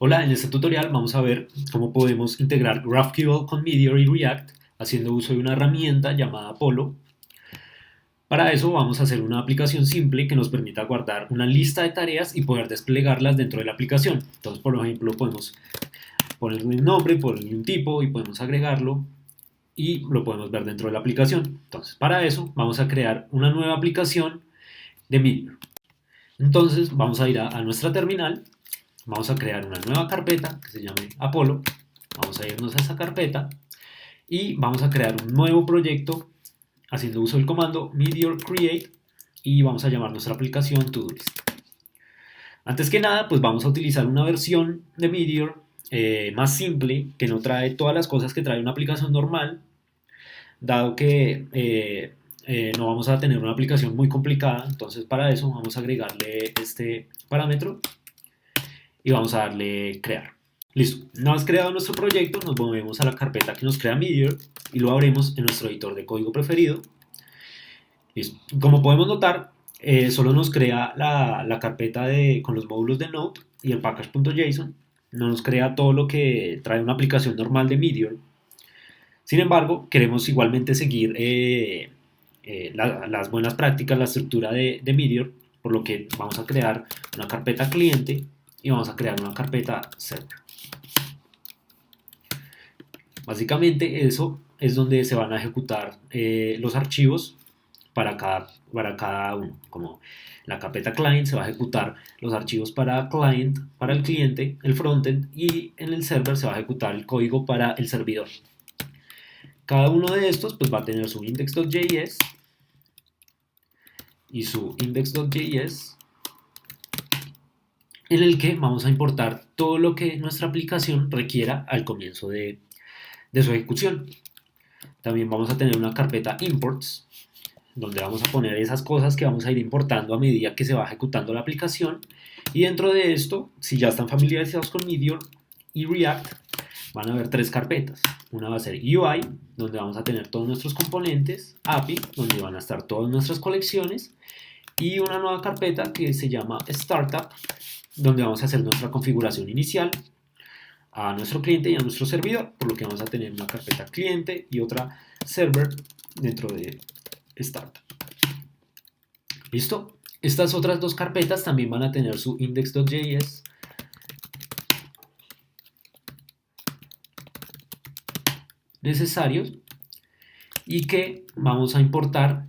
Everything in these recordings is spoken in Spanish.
Hola, en este tutorial vamos a ver cómo podemos integrar GraphQL con Meteor y React haciendo uso de una herramienta llamada Apollo. Para eso vamos a hacer una aplicación simple que nos permita guardar una lista de tareas y poder desplegarlas dentro de la aplicación. Entonces, por ejemplo, podemos ponerle un nombre, ponerle un tipo y podemos agregarlo y lo podemos ver dentro de la aplicación. Entonces, para eso vamos a crear una nueva aplicación de Meteor. Entonces, vamos a ir a nuestra terminal. Vamos a crear una nueva carpeta que se llame Apollo. Vamos a irnos a esa carpeta y vamos a crear un nuevo proyecto haciendo uso del comando meteor create y vamos a llamar nuestra aplicación Todoist. Antes que nada, pues vamos a utilizar una versión de Meteor más simple que no trae todas las cosas que trae una aplicación normal, dado que no vamos a tener una aplicación muy complicada. Entonces, para eso vamos a agregarle este parámetro y vamos a darle crear. Listo, una vez creado nuestro proyecto, nos movemos a la carpeta que nos crea Meteor y lo abrimos en nuestro editor de código preferido. Listo. Como podemos notar, solo nos crea la carpeta con los módulos de Node y el package.json. No nos crea todo lo que trae una aplicación normal de Meteor. Sin embargo, queremos igualmente seguir las buenas prácticas, la estructura de Meteor, por lo que vamos a crear una carpeta cliente y vamos a crear una carpeta server. Básicamente eso es donde se van a ejecutar los archivos para cada uno. Como la carpeta client se va a ejecutar los archivos para client, para el cliente, el frontend, y en el server se va a ejecutar el código para el servidor. Cada uno de estos pues va a tener su index.js y su index.js, en el que vamos a importar todo lo que nuestra aplicación requiera al comienzo de su ejecución. También vamos a tener una carpeta imports, donde vamos a poner esas cosas que vamos a ir importando a medida que se va ejecutando la aplicación. Y dentro de esto, si ya están familiarizados con Meteor y React, van a ver tres carpetas. Una va a ser UI, donde vamos a tener todos nuestros componentes, API, donde van a estar todas nuestras colecciones, y una nueva carpeta que se llama Startup, donde vamos a hacer nuestra configuración inicial a nuestro cliente y a nuestro servidor, por lo que vamos a tener una carpeta cliente y otra server dentro de Startup. ¿Listo? Estas otras dos carpetas también van a tener su index.js necesarios y que vamos a importar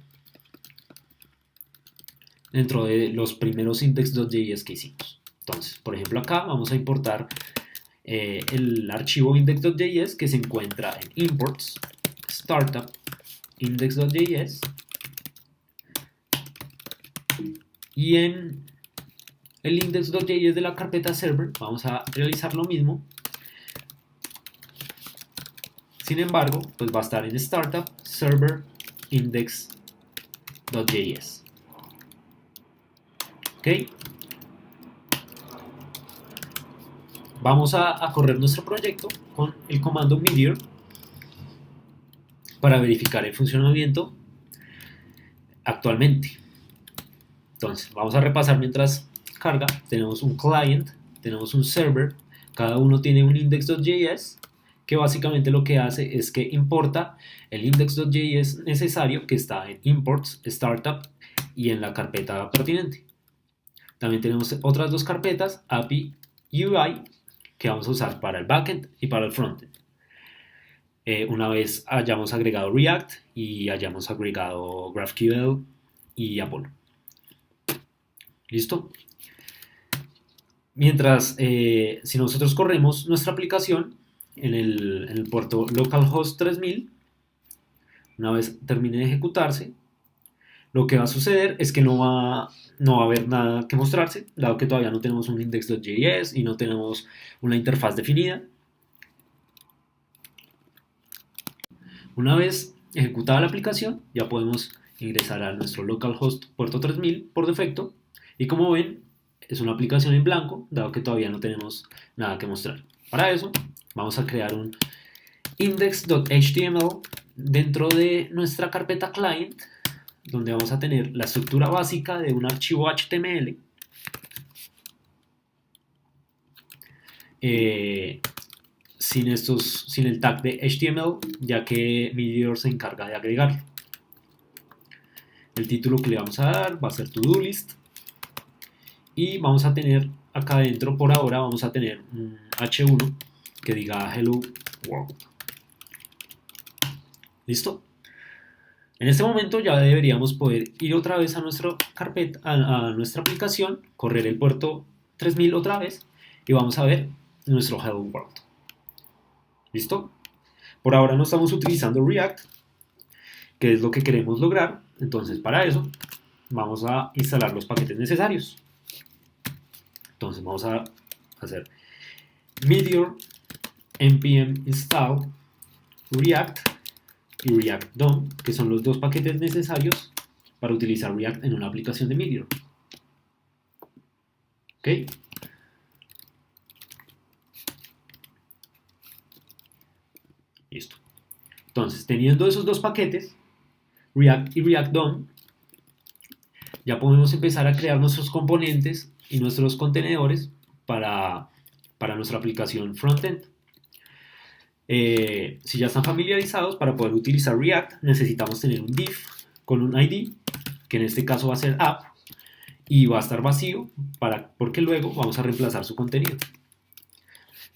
dentro de los primeros index.js que hicimos. Entonces, por ejemplo, acá vamos a importar el archivo index.js que se encuentra en imports, startup, index.js, y en el index.js de la carpeta server vamos a realizar lo mismo. Sin embargo, pues va a estar en startup server index.js. ¿Ok? Vamos a correr nuestro proyecto con el comando meteor para verificar el funcionamiento actualmente. Entonces, vamos a repasar mientras carga. Tenemos un client, tenemos un server, cada uno tiene un index.js que básicamente lo que hace es que importa el index.js necesario que está en imports, startup y en la carpeta pertinente. También tenemos otras dos carpetas, API y UI, que vamos a usar para el backend y para el frontend. Una vez hayamos agregado React y hayamos agregado GraphQL y Apollo. ¿Listo? Mientras, si nosotros corremos nuestra aplicación en el puerto localhost 3000, una vez termine de ejecutarse, lo que va a suceder es que no va a haber nada que mostrarse, dado que todavía no tenemos un index.js y no tenemos una interfaz definida. Una vez ejecutada la aplicación, ya podemos ingresar a nuestro localhost puerto 3000 por defecto, y como ven, es una aplicación en blanco, dado que todavía no tenemos nada que mostrar. Para eso, vamos a crear un index.html dentro de nuestra carpeta client, donde vamos a tener la estructura básica de un archivo HTML. sin el tag de HTML, ya que Meteor se encarga de agregarlo. El título que le vamos a dar va a ser To-Do List. Y vamos a tener acá adentro, por ahora, vamos a tener un H1 que diga Hello World. ¿Listo? En este momento ya deberíamos poder ir otra vez a nuestra carpeta, a nuestra aplicación, correr el puerto 3000 otra vez y vamos a ver nuestro Hello World. ¿Listo? Por ahora no estamos utilizando React, que es lo que queremos lograr. Entonces, para eso, vamos a instalar los paquetes necesarios. Entonces, vamos a hacer Meteor npm install React y React DOM, que son los dos paquetes necesarios para utilizar React en una aplicación de Meteor. ¿Ok? Listo. Entonces, teniendo esos dos paquetes, React y React DOM, ya podemos empezar a crear nuestros componentes y nuestros contenedores para nuestra aplicación frontend. Si ya están familiarizados, para poder utilizar React necesitamos tener un div con un ID, que en este caso va a ser app, y va a estar vacío porque luego vamos a reemplazar su contenido.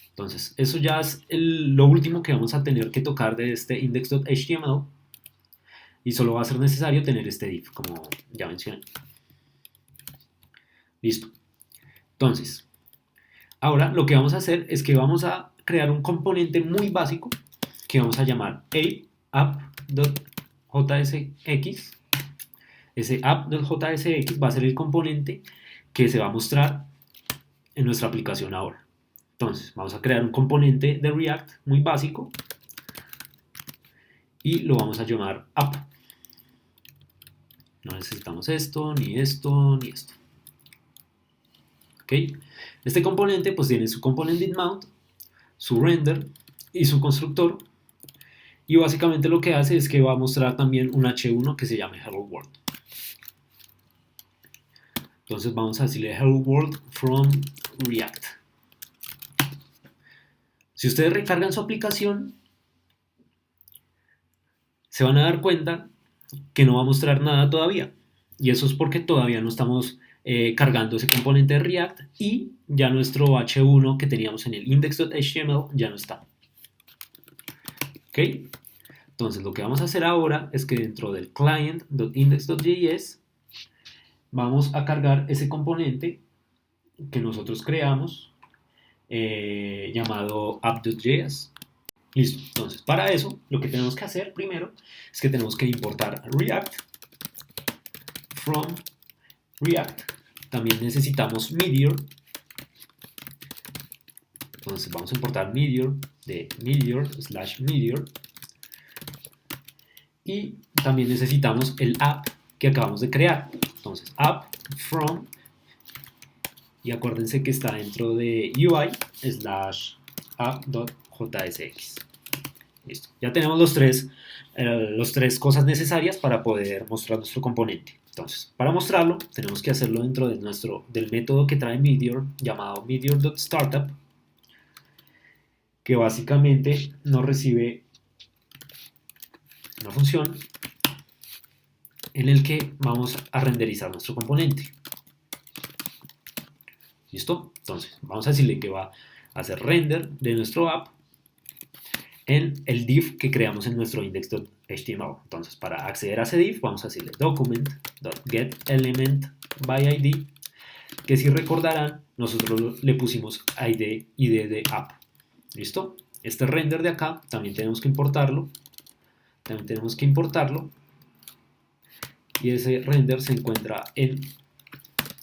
Entonces, eso ya es lo último que vamos a tener que tocar de este index.html, y solo va a ser necesario tener este div, como ya mencioné. Listo. Entonces, ahora lo que vamos a hacer es que vamos a crear un componente muy básico que vamos a llamar app.jsx. Ese app.jsx va a ser el componente que se va a mostrar en nuestra aplicación ahora. Entonces, vamos a crear un componente de React muy básico y lo vamos a llamar app. No necesitamos esto, ni esto, ni esto. ¿Ok? Este componente pues tiene su component mount, su render y su constructor. Y básicamente lo que hace es que va a mostrar también un H1 que se llame Hello World. Entonces vamos a decirle Hello World from React. Si ustedes recargan su aplicación, se van a dar cuenta que no va a mostrar nada todavía. Y eso es porque todavía no estamos cargando ese componente de React y ya nuestro H1 que teníamos en el index.html ya no está. ¿Ok? Entonces lo que vamos a hacer ahora es que dentro del client.index.js vamos a cargar ese componente que nosotros creamos llamado app.js. Listo. Entonces, para eso, lo que tenemos que hacer primero es que tenemos que importar React from React. También necesitamos Meteor. Entonces, vamos a importar Meteor de Meteor/Meteor. Y también necesitamos el app que acabamos de crear. Entonces, app from, y acuérdense que está dentro de UI/app.jsx. Listo. Ya tenemos los tres cosas necesarias para poder mostrar nuestro componente. Entonces, para mostrarlo, tenemos que hacerlo dentro de del método que trae Meteor, llamado meteor.startup, que básicamente nos recibe una función en el que vamos a renderizar nuestro componente. ¿Listo? Entonces, vamos a decirle que va a hacer render de nuestro app en el div que creamos en nuestro index.html. Entonces, para acceder a ese div, vamos a decirle document.getElementById, que si recordarán, nosotros le pusimos ID de app. ¿Listo? Este render de acá también tenemos que importarlo. Y ese render se encuentra en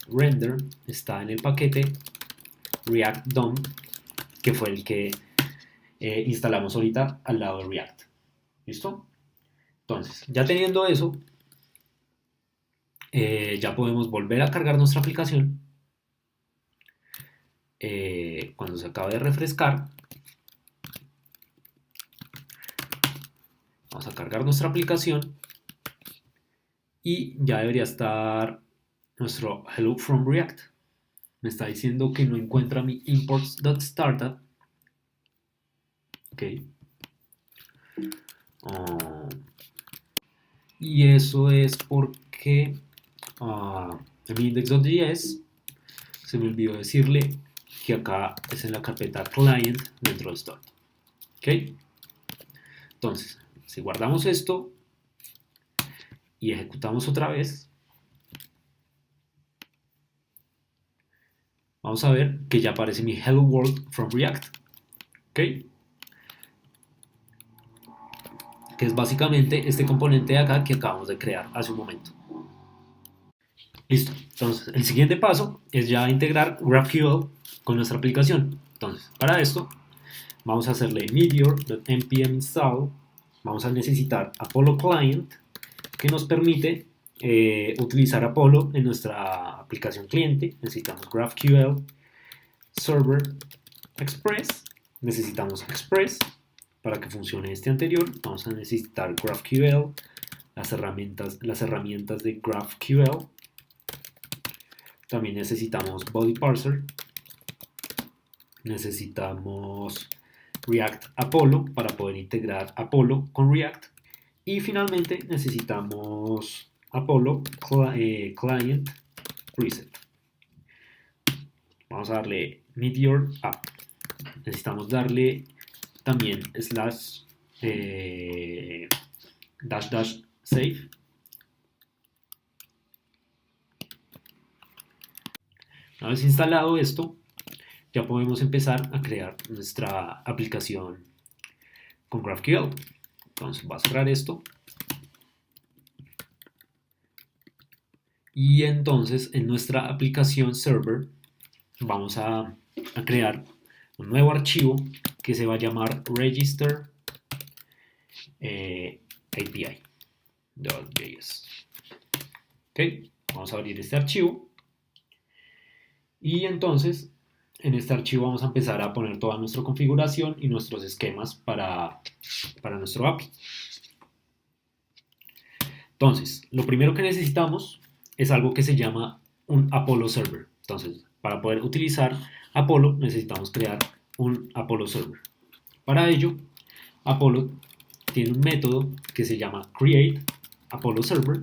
render, está en el paquete React DOM, que fue el que instalamos ahorita al lado de React. ¿Listo? Entonces, ya teniendo eso, ya podemos volver a cargar nuestra aplicación. Cuando se acabe de refrescar, vamos a cargar nuestra aplicación y ya debería estar nuestro Hello from React. me está diciendo que no encuentra mi imports.startup. Ok. Ah, y eso es porque en mi index.js se me olvidó decirle que acá es en la carpeta client dentro de start. Ok. Entonces, si guardamos esto y ejecutamos otra vez, vamos a ver que ya aparece mi Hello World from React. ¿Ok? Que es básicamente este componente de acá que acabamos de crear hace un momento. Listo. Entonces, el siguiente paso es ya integrar GraphQL con nuestra aplicación. Entonces, para esto, vamos a hacerle meteor.npm install. Vamos a necesitar Apollo Client, que nos permite utilizar Apollo en nuestra aplicación cliente. Necesitamos GraphQL, Server, Express. Necesitamos Express para que funcione este anterior. Vamos a necesitar GraphQL, las herramientas de GraphQL. También necesitamos Body Parser. Necesitamos React Apollo para poder integrar Apollo con React. Y finalmente necesitamos Apollo Client Preset. Vamos a darle Meteor App. Necesitamos darle también slash dash dash save. Una vez instalado esto, ya podemos empezar a crear nuestra aplicación con GraphQL. Entonces va a cerrar esto. Y entonces en nuestra aplicación server vamos a crear un nuevo archivo que se va a llamar register API.js. Ok, vamos a abrir este archivo. Y entonces en este archivo vamos a empezar a poner toda nuestra configuración y nuestros esquemas para nuestro API. Entonces, lo primero que necesitamos es algo que se llama un Apollo Server. Entonces, para poder utilizar Apollo necesitamos crear un Apollo Server. Para ello, Apollo tiene un método que se llama create Apollo Server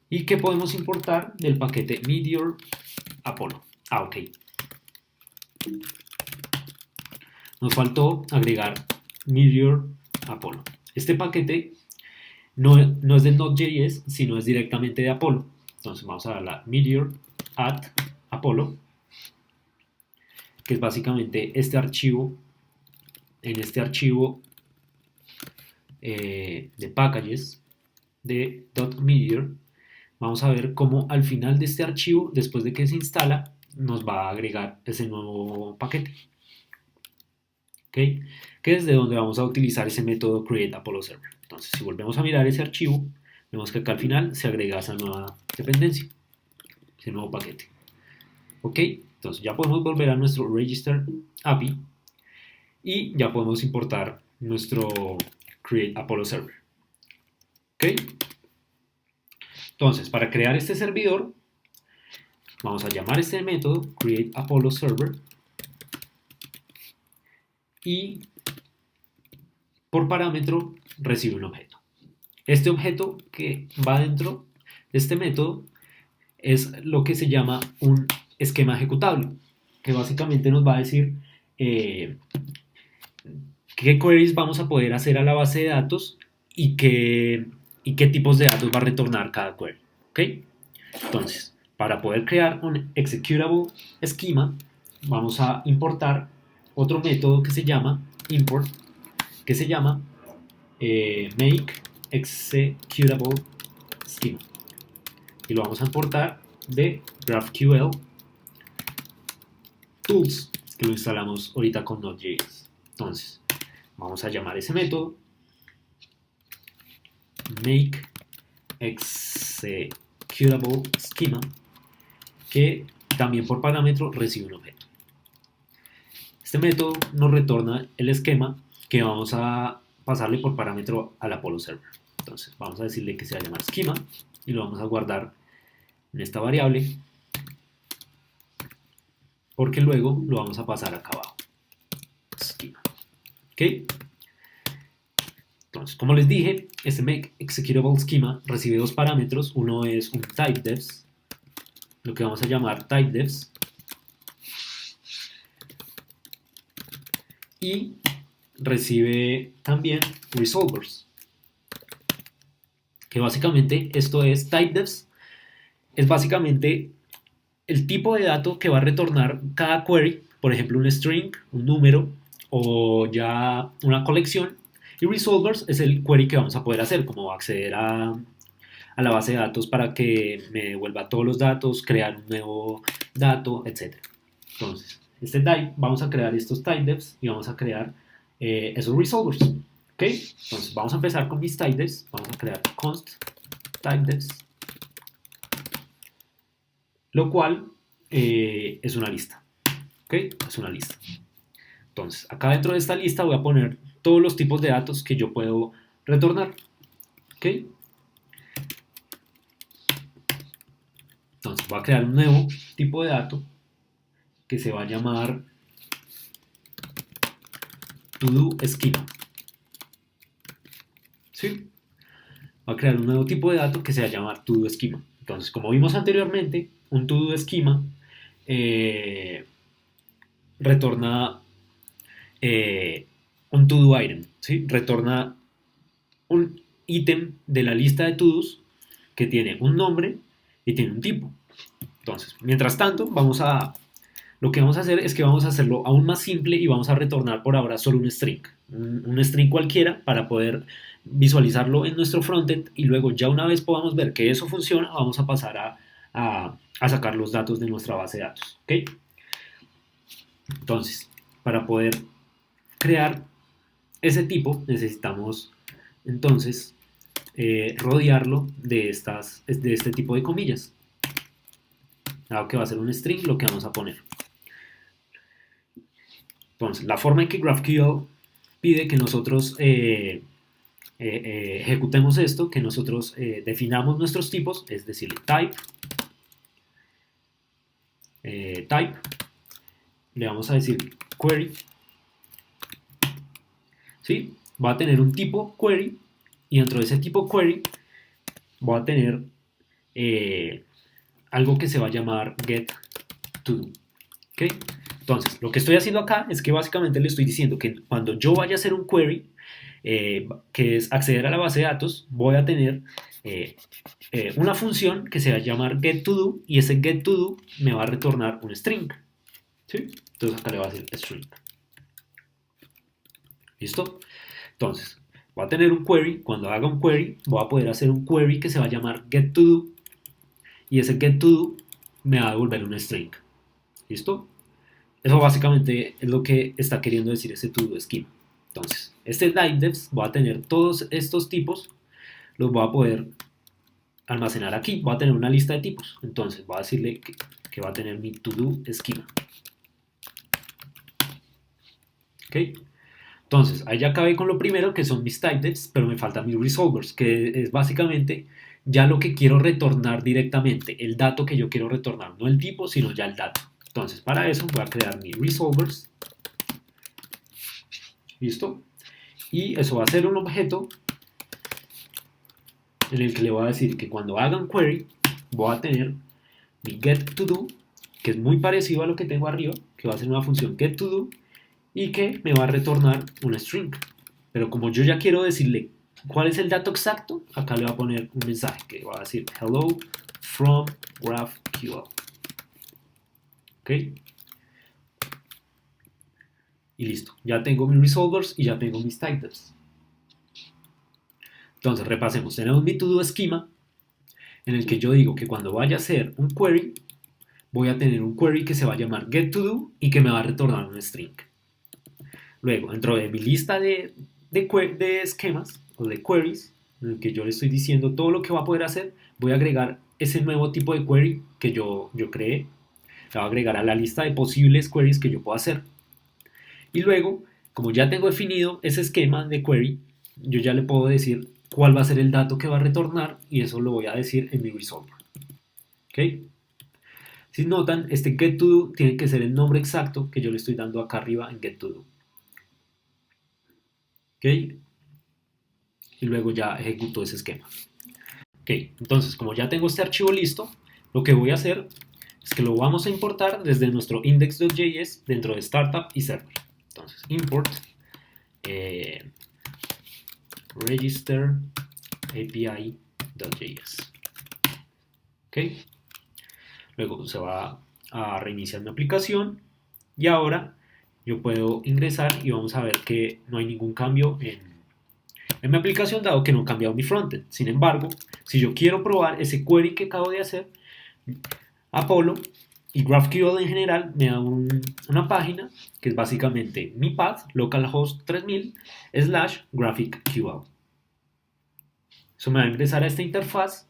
y que podemos importar del paquete Meteor Apollo. Ok. Nos faltó agregar Meteor Apollo. Este paquete no es de Node.js, sino es directamente de Apollo. Entonces vamos a dar la Meteor add Apollo, que es básicamente este archivo. En este archivo de packages de .meteor, vamos a ver cómo al final de este archivo, después de que se instala, nos va a agregar ese nuevo paquete. ¿Okay? Que es de donde vamos a utilizar ese método create Apollo server. Entonces, si volvemos a mirar ese archivo, vemos que acá al final se agrega esa nueva dependencia, ese nuevo paquete. ¿Ok? Entonces ya podemos volver a nuestro register API y ya podemos importar nuestro create Apollo server. ¿Ok? Entonces, para crear este servidor, vamos a llamar este método create Apollo server y por parámetro recibe un objeto. Este objeto que va dentro de este método es lo que se llama un esquema ejecutable, que básicamente nos va a decir qué queries vamos a poder hacer a la base de datos y qué tipos de datos va a retornar cada query. ¿Okay? Entonces, para poder crear un executable schema, vamos a importar otro método que se llama import, que se llama make executable schema. Y lo vamos a importar de GraphQL Tools, que lo instalamos ahorita con Node.js. Entonces, vamos a llamar ese método make executable schema, que también por parámetro recibe un objeto. Este método nos retorna el esquema que vamos a pasarle por parámetro al Apollo server. Entonces vamos a decirle que se va a llamar schema y lo vamos a guardar en esta variable porque luego lo vamos a pasar acá abajo. Schema. ¿Ok? Entonces, como les dije, este make executable schema recibe dos parámetros. Uno es un typedefs, lo que vamos a llamar typedefs, y recibe también resolvers, que básicamente esto es typedefs, es básicamente el tipo de dato que va a retornar cada query, por ejemplo un string, un número o ya una colección, y resolvers es el query que vamos a poder hacer, como acceder a la base de datos para que me devuelva todos los datos, crear un nuevo dato, etc. Entonces, vamos a crear estos typedefs y vamos a crear esos resolvers. ¿Ok? Entonces, vamos a empezar con mis typedefs. Vamos a crear const typedefs, lo cual es una lista. ¿Ok? Es una lista. Entonces, acá dentro de esta lista voy a poner todos los tipos de datos que yo puedo retornar. ¿Ok? Entonces, voy a crear un nuevo tipo de dato que se va a llamar toDoSchema. ¿Sí? Va a crear un nuevo tipo de dato que se va a llamar toDoSchema. Entonces, como vimos anteriormente, un toDoSchema retorna un toDoItem, ¿sí? Retorna un ítem de la lista de todos que tiene un nombre y tiene un tipo. Entonces, mientras tanto, lo que vamos a hacer es que vamos a hacerlo aún más simple y vamos a retornar por ahora solo un string. Un string cualquiera para poder visualizarlo en nuestro frontend y luego ya una vez podamos ver que eso funciona, vamos a pasar a sacar los datos de nuestra base de datos. ¿Okay? Entonces, para poder crear ese tipo necesitamos entonces rodearlo de este tipo de comillas. Dado que va a ser un string lo que vamos a poner. Entonces, la forma en que GraphQL pide que nosotros ejecutemos esto, que nosotros definamos nuestros tipos, es decir, type, le vamos a decir query, ¿sí? Va a tener un tipo query y dentro de ese tipo query va a tener algo que se va a llamar getToDo. ¿Okay? Entonces, lo que estoy haciendo acá es que básicamente le estoy diciendo que cuando yo vaya a hacer un query, que es acceder a la base de datos, voy a tener una función que se va a llamar getToDo y ese getToDo me va a retornar un string. ¿Sí? Entonces acá le voy a decir string. ¿Listo? Entonces, voy a tener un query. Cuando haga un query, voy a poder hacer un query que se va a llamar getToDo y ese getToDo me va a devolver un string. ¿Listo? Eso básicamente es lo que está queriendo decir ese toDoSchema. Entonces, este typedefs va a tener todos estos tipos, los voy a poder almacenar aquí. Voy a tener una lista de tipos. Entonces, voy a decirle que va a tener mi toDoSchema. ¿Ok? Entonces, ahí ya acabé con lo primero, que son mis typedefs, pero me faltan mis resolvers, que es básicamente ya lo que quiero retornar directamente, el dato que yo quiero retornar, no el tipo, sino ya el dato. Entonces, para eso voy a crear mis resolvers. ¿Listo? Y eso va a ser un objeto en el que le voy a decir que cuando haga un query, voy a tener mi getToDo, que es muy parecido a lo que tengo arriba, que va a ser una función getToDo, y que me va a retornar un string. Pero como yo ya quiero decirle cuál es el dato exacto, acá le voy a poner un mensaje que va a decir hello from GraphQL. ¿Ok? Y listo. Ya tengo mis resolvers y ya tengo mis typedefs. Entonces, repasemos. Tenemos mi toDoSchema en el que yo digo que cuando vaya a hacer un query, voy a tener un query que se va a llamar getToDo y que me va a retornar un string. Luego, dentro de mi lista de esquemas o de queries, en el que yo le estoy diciendo todo lo que va a poder hacer, voy a agregar ese nuevo tipo de query que yo creé. La voy a agregar a la lista de posibles queries que yo puedo hacer. Y luego, como ya tengo definido ese esquema de query, yo ya le puedo decir cuál va a ser el dato que va a retornar y eso lo voy a decir en mi resolver. ¿Ok? Si notan, este getToDo tiene que ser el nombre exacto que yo le estoy dando acá arriba en getToDo. ¿Ok? Y luego ya ejecuto ese esquema. Ok, entonces como ya tengo este archivo listo, lo que voy a hacer es que lo vamos a importar desde nuestro index.js dentro de Startup y Server. Entonces, import register API.js. ¿Ok? Luego se va a reiniciar mi aplicación y ahora yo puedo ingresar y vamos a ver que no hay ningún cambio en mi aplicación dado que no he cambiado mi frontend. Sin embargo, si yo quiero probar ese query que acabo de hacer, Apollo y GraphQL en general me da una página que es básicamente mi path localhost 3000 / GraphicQL. Eso me va a ingresar a esta interfaz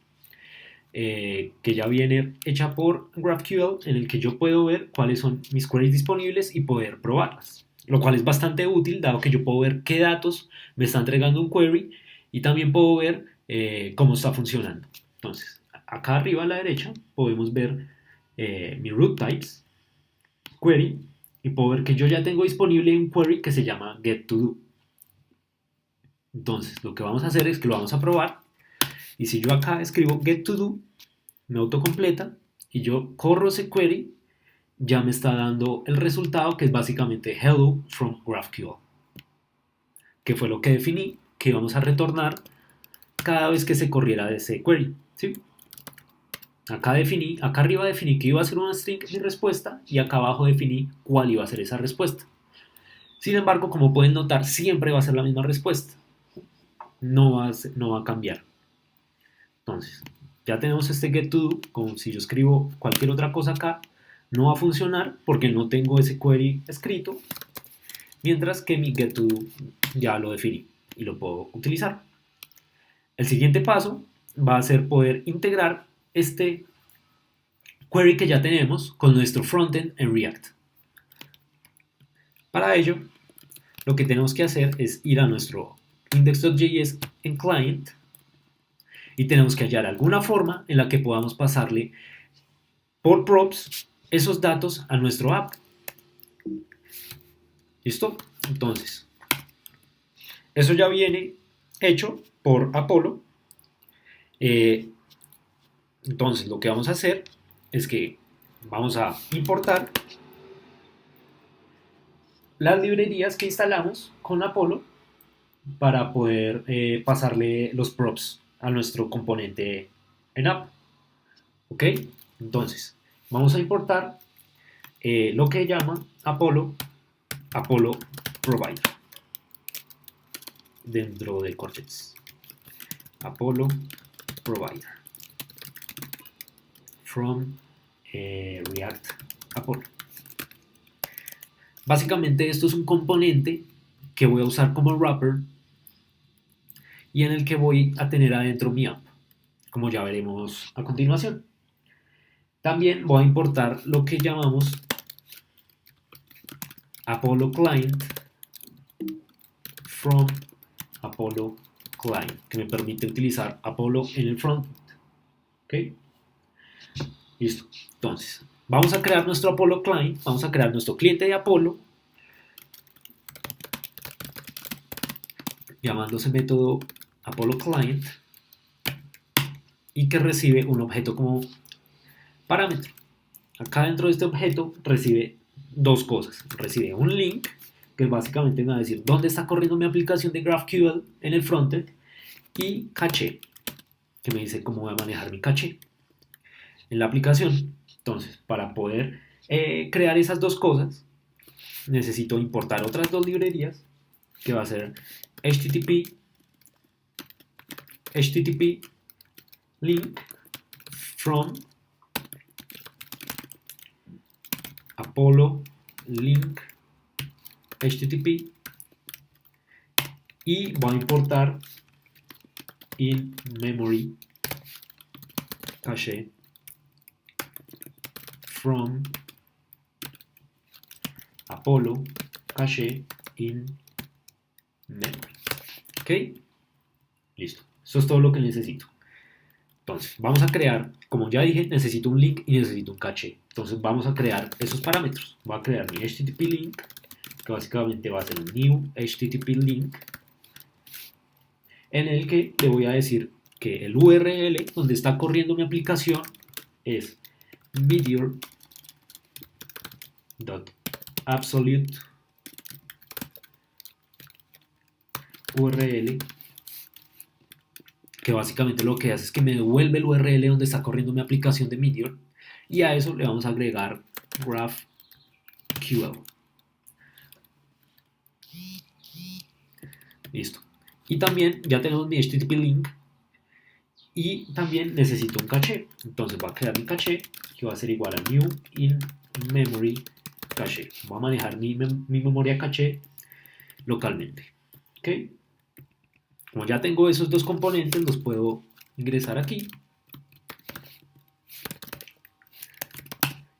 que ya viene hecha por GraphQL, en el que yo puedo ver cuáles son mis queries disponibles y poder probarlas, lo cual es bastante útil dado que yo puedo ver qué datos me está entregando un query y también puedo ver cómo está funcionando. Entonces, acá arriba a la derecha podemos ver mi root types, query, y puedo ver que yo ya tengo disponible un query que se llama getToDo. Entonces, lo que vamos a hacer es que lo vamos a probar. Y si yo acá escribo getToDo, me autocompleta y yo corro ese query, ya me está dando el resultado que es básicamente hello from GraphQL, que fue lo que definí que íbamos a retornar cada vez que se corriera de ese query. ¿Sí? Acá arriba definí que iba a ser una string mi respuesta y acá abajo definí cuál iba a ser esa respuesta. Sin embargo, como pueden notar, siempre va a ser la misma respuesta. No va a cambiar. Entonces, ya tenemos este getToDo, como si yo escribo cualquier otra cosa acá, no va a funcionar porque no tengo ese query escrito, mientras que mi getToDo ya lo definí y lo puedo utilizar. El siguiente paso va a ser poder integrar este query que ya tenemos con nuestro frontend en React. Para ello, lo que tenemos que hacer es ir a nuestro index.js en client y tenemos que hallar alguna forma en la que podamos pasarle por props esos datos a nuestro app. ¿Listo? Entonces, eso ya viene hecho por Apollo. Entonces, lo que vamos a hacer es que vamos a importar las librerías que instalamos con Apollo para poder pasarle los props a nuestro componente en app. ¿Ok? Entonces, vamos a importar lo que llama Apollo Provider dentro de Cortex. Apollo Provider from React Apollo. Básicamente esto es un componente que voy a usar como wrapper y en el que voy a tener adentro mi app, como ya veremos a continuación. También voy a importar lo que llamamos Apollo Client from Apollo Client, que me permite utilizar Apollo en el front. ¿Ok? Listo. Entonces, vamos a crear nuestro Apollo Client, vamos a crear nuestro cliente de Apollo, llamándose método Apollo Client, y que recibe un objeto como parámetro. Acá dentro de este objeto recibe dos cosas. Recibe un link, que básicamente me va a decir dónde está corriendo mi aplicación de GraphQL en el frontend, y caché, que me dice cómo voy a manejar mi caché en la aplicación. Entonces, para poder crear esas dos cosas, necesito importar otras dos librerías, que va a ser HTTP link from Apollo link HTTP, y voy a importar in memory cache from Apollo cache in memory. ¿Ok? Listo. Eso es todo lo que necesito. Entonces, vamos a crear, como ya dije, necesito un link y necesito un caché. Entonces vamos a crear esos parámetros. Voy a crear mi HTTP link, que básicamente va a ser un new HTTP link, en el que le voy a decir que el URL donde está corriendo mi aplicación es meteor.absolute URL, que básicamente lo que hace es que me devuelve el URL donde está corriendo mi aplicación de Meteor, y a eso le vamos a agregar GraphQL. Listo. Y también ya tenemos mi HTTP link, y también necesito un caché. Entonces voy a crear mi caché, que va a ser igual a new in memory caché. Voy a manejar mi memoria caché localmente. ¿Ok? Como ya tengo esos dos componentes, los puedo ingresar aquí.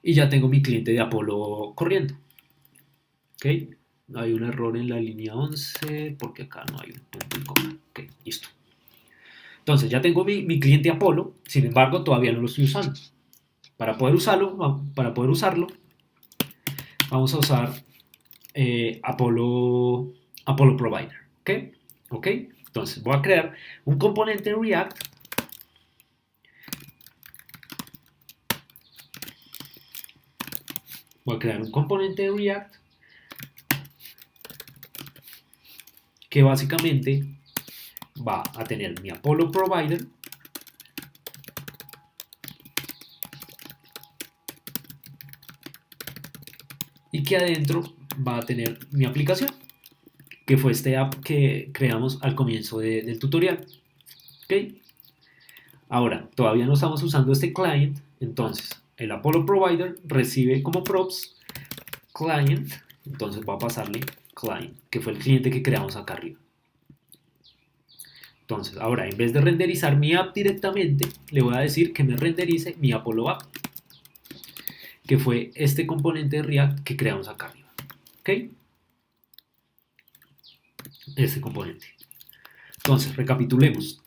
Y ya tengo mi cliente de Apollo corriendo. ¿Ok? Hay un error en la línea 11 porque acá no hay un punto y coma. Ok, listo. Entonces ya tengo mi cliente Apollo, sin embargo todavía no lo estoy usando. Para poder usarlo, vamos a usar Apollo Provider. ¿Ok? ¿Ok? Entonces voy a crear un componente de React. Voy a crear un componente de React que básicamente va a tener mi Apollo Provider y que adentro va a tener mi aplicación, que fue este app que creamos al comienzo del tutorial. ¿Ok? Ahora, todavía no estamos usando este client, entonces el Apollo Provider recibe como props client, entonces va a pasarle client, que fue el cliente que creamos acá arriba. Entonces, ahora en vez de renderizar mi app directamente, le voy a decir que me renderice mi Apollo app, que fue este componente de React que creamos acá arriba. ¿Ok? Este componente. Entonces, recapitulemos.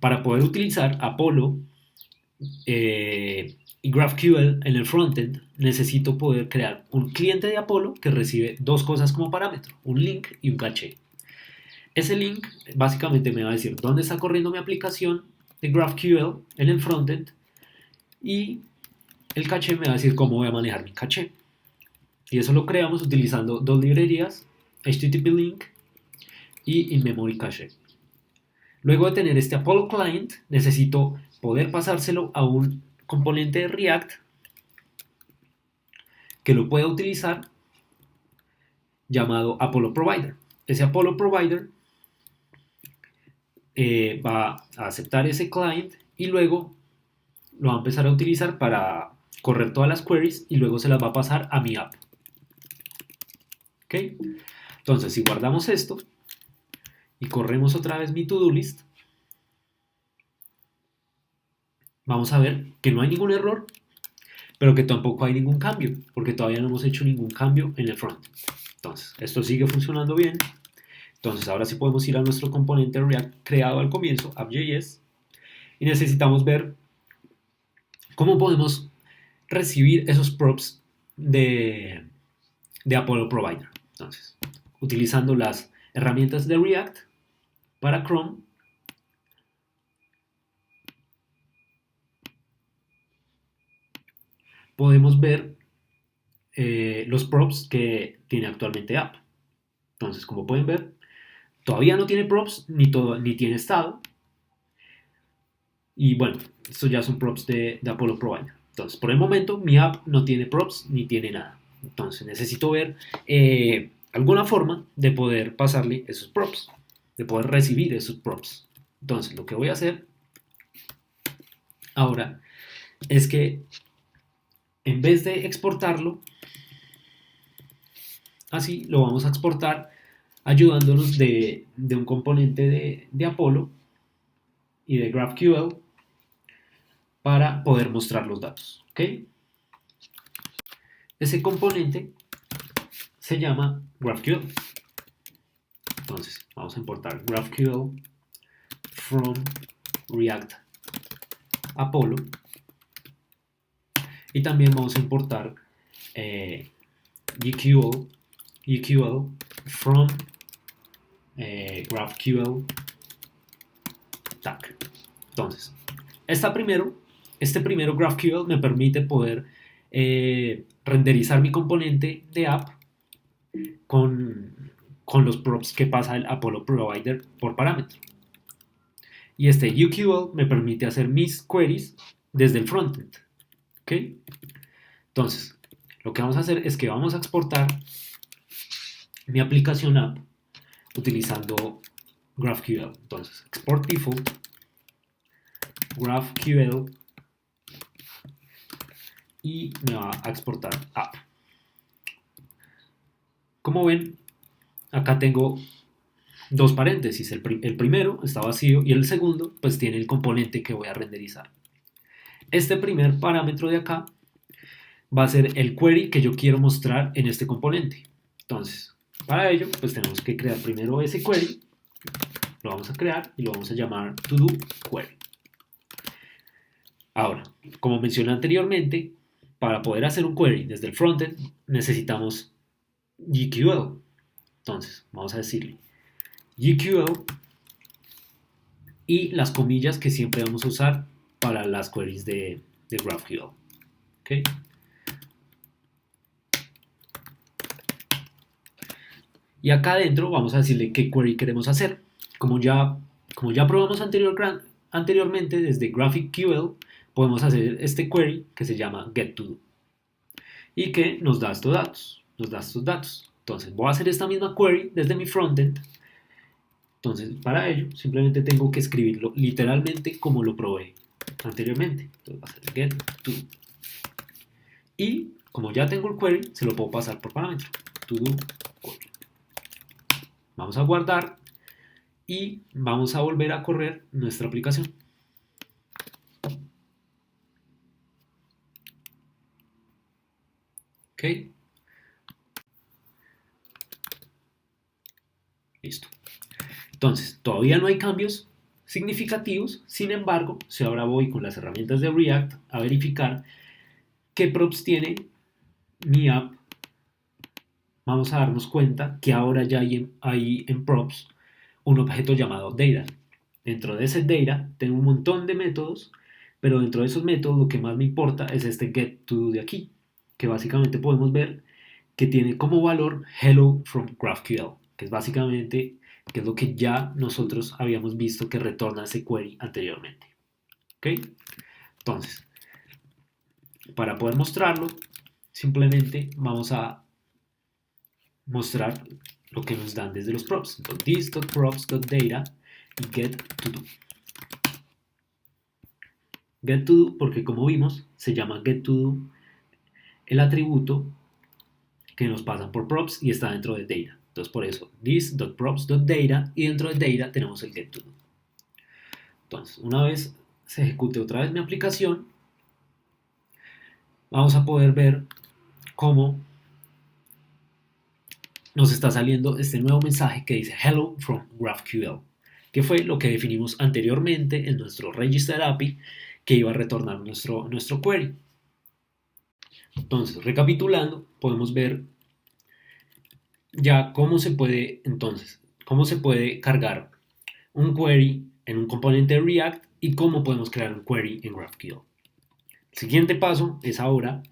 Para poder utilizar Apollo y GraphQL en el frontend, necesito poder crear un cliente de Apollo que recibe dos cosas como parámetro, un link y un caché. Ese link básicamente me va a decir dónde está corriendo mi aplicación de GraphQL en el frontend, y el caché me va a decir cómo voy a manejar mi caché. Y eso lo creamos utilizando dos librerías, HTTP link y in-memory cache. Luego de tener este Apollo client, necesito poder pasárselo a un componente de React que lo pueda utilizar, llamado Apollo Provider. Ese Apollo Provider va a aceptar ese client y luego lo va a empezar a utilizar para correr todas las queries y luego se las va a pasar a mi app. ¿Ok? Entonces, si guardamos esto y corremos otra vez mi to-do list, vamos a ver que no hay ningún error, pero que tampoco hay ningún cambio, porque todavía no hemos hecho ningún cambio en el front. Entonces, esto sigue funcionando bien. Entonces, ahora sí podemos ir a nuestro componente React creado al comienzo, app.js, y necesitamos ver cómo podemos recibir esos props de Apollo Provider. Entonces, utilizando las herramientas de React para Chrome, podemos ver los props que tiene actualmente app. Entonces, como pueden ver, todavía no tiene props ni tiene estado. Y bueno, estos ya son props de Apollo Provider. Entonces, por el momento, mi app no tiene props ni tiene nada. Entonces, necesito ver alguna forma de poder pasarle esos props, de poder recibir esos props. Entonces, lo que voy a hacer ahora es que en vez de exportarlo así, lo vamos a exportar ayudándonos de un componente de Apollo y de GraphQL para poder mostrar los datos. ¿Ok? Ese componente se llama GraphQL. Entonces, vamos a importar GraphQL from React Apollo. Y también vamos a importar EQL from GraphQL tag. Entonces, este primero GraphQL me permite poder renderizar mi componente de app con los props que pasa el Apollo Provider por parámetro. Y este UQL me permite hacer mis queries desde el frontend. ¿Ok? Entonces, lo que vamos a hacer es que vamos a exportar mi aplicación app utilizando GraphQL. Entonces, export default, GraphQL, y me va a exportar app. Como ven, acá tengo dos paréntesis. El primero está vacío y el segundo pues tiene el componente que voy a renderizar. Este primer parámetro de acá va a ser el query que yo quiero mostrar en este componente. Entonces, para ello, pues tenemos que crear primero ese query. Lo vamos a crear y lo vamos a llamar todo query. Ahora, como mencioné anteriormente, para poder hacer un query desde el frontend necesitamos GQL. Entonces, vamos a decirle GQL y las comillas que siempre vamos a usar para las queries de GraphQL. ¿Okay? Y acá adentro vamos a decirle qué query queremos hacer. Como ya probamos anteriormente desde GraphQL, podemos hacer este query que se llama getToDo y que nos da estos datos. Entonces voy a hacer esta misma query desde mi frontend. Entonces para ello simplemente tengo que escribirlo literalmente como lo probé anteriormente. Entonces va a ser getToDo. Y como ya tengo el query, se lo puedo pasar por parámetro. todo query. Vamos a guardar y vamos a volver a correr nuestra aplicación. ¿Ok? Listo. Entonces, todavía no hay cambios significativos, sin embargo, si ahora voy con las herramientas de React a verificar qué props tiene mi app, vamos a darnos cuenta que ahora ya hay en props un objeto llamado data. Dentro de ese data tengo un montón de métodos, pero dentro de esos métodos lo que más me importa es este getToDo de aquí, que básicamente podemos ver que tiene como valor hello from GraphQL, que es básicamente que es lo que ya nosotros habíamos visto que retorna ese query anteriormente. ¿Ok? Entonces, para poder mostrarlo, simplemente vamos a mostrar lo que nos dan desde los props. Entonces, this.props.data y getToDo. GetToDo, porque como vimos, se llama getToDo el atributo que nos pasan por props y está dentro de data. Entonces, por eso, this.props.data y dentro de data tenemos el getToDo. Entonces, una vez se ejecute otra vez mi aplicación, vamos a poder ver cómo nos está saliendo este nuevo mensaje que dice Hello from GraphQL, que fue lo que definimos anteriormente en nuestro register API que iba a retornar nuestro query. Entonces, recapitulando, podemos ver ya cómo se puede cargar un query en un componente de React y cómo podemos crear un query en GraphQL. El siguiente paso es ahora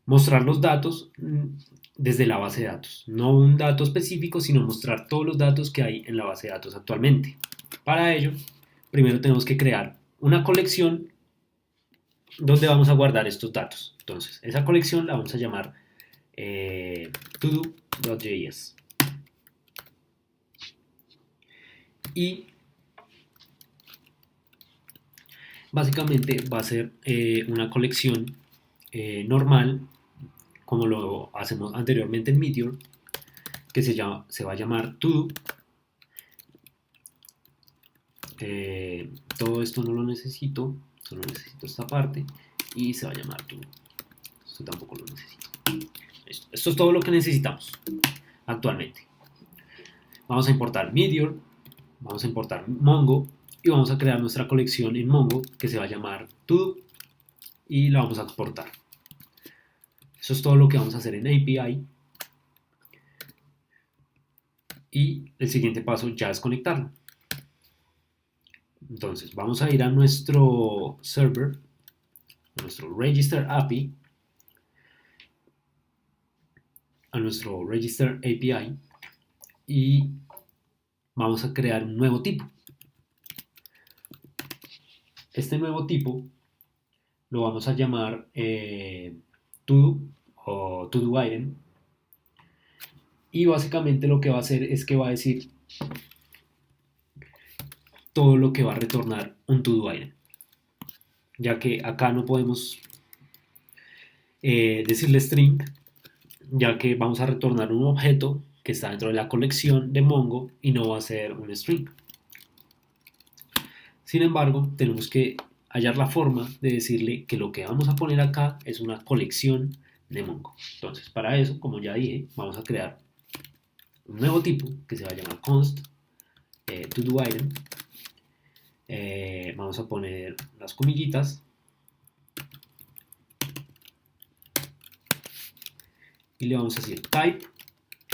mostrar los datos desde la base de datos. No un dato específico, sino mostrar todos los datos que hay en la base de datos actualmente. Para ello, primero tenemos que crear una colección donde vamos a guardar estos datos. Entonces, esa colección la vamos a llamar todo.js. Y básicamente va a ser una colección normal, como lo hacemos anteriormente en Meteor, que se va a llamar todo. Todo esto no lo necesito, solo necesito esta parte y se va a llamar todo. Esto tampoco lo necesito. Esto es todo lo que necesitamos actualmente. Vamos a importar Meteor, vamos a importar Mongo y vamos a crear nuestra colección en Mongo que se va a llamar todo. y la vamos a exportar. Eso es todo lo que vamos a hacer en API. Y el siguiente paso ya es conectarlo. Entonces vamos a ir a nuestro server, a nuestro Register API, a nuestro Register API y vamos a crear un nuevo tipo. Este nuevo tipo lo vamos a llamar todo o todo item, y básicamente lo que va a hacer es que va a decir todo lo que va a retornar un todo item, ya que acá no podemos decirle string, ya que vamos a retornar un objeto que está dentro de la colección de Mongo y no va a ser un string. Sin embargo, tenemos que hallar la forma de decirle que lo que vamos a poner acá es una colección de Mongo. Entonces, para eso, como ya dije, vamos a crear un nuevo tipo que se va a llamar const toDoItem. Vamos a poner las comillitas y le vamos a decir type,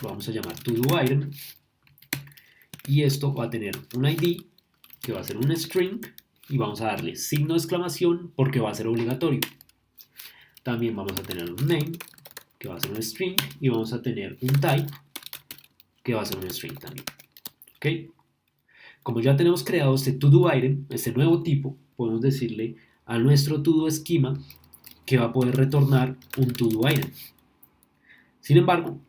lo vamos a llamar toDoItem, y esto va a tener un ID que va a ser un string y vamos a darle signo de exclamación porque va a ser obligatorio. También vamos a tener un name que va a ser un string y vamos a tener un type que va a ser un string también. ¿Ok? Como ya tenemos creado este toDoItem, este nuevo tipo, podemos decirle a nuestro toDoSchema que va a poder retornar un toDoItem. Sin embargo,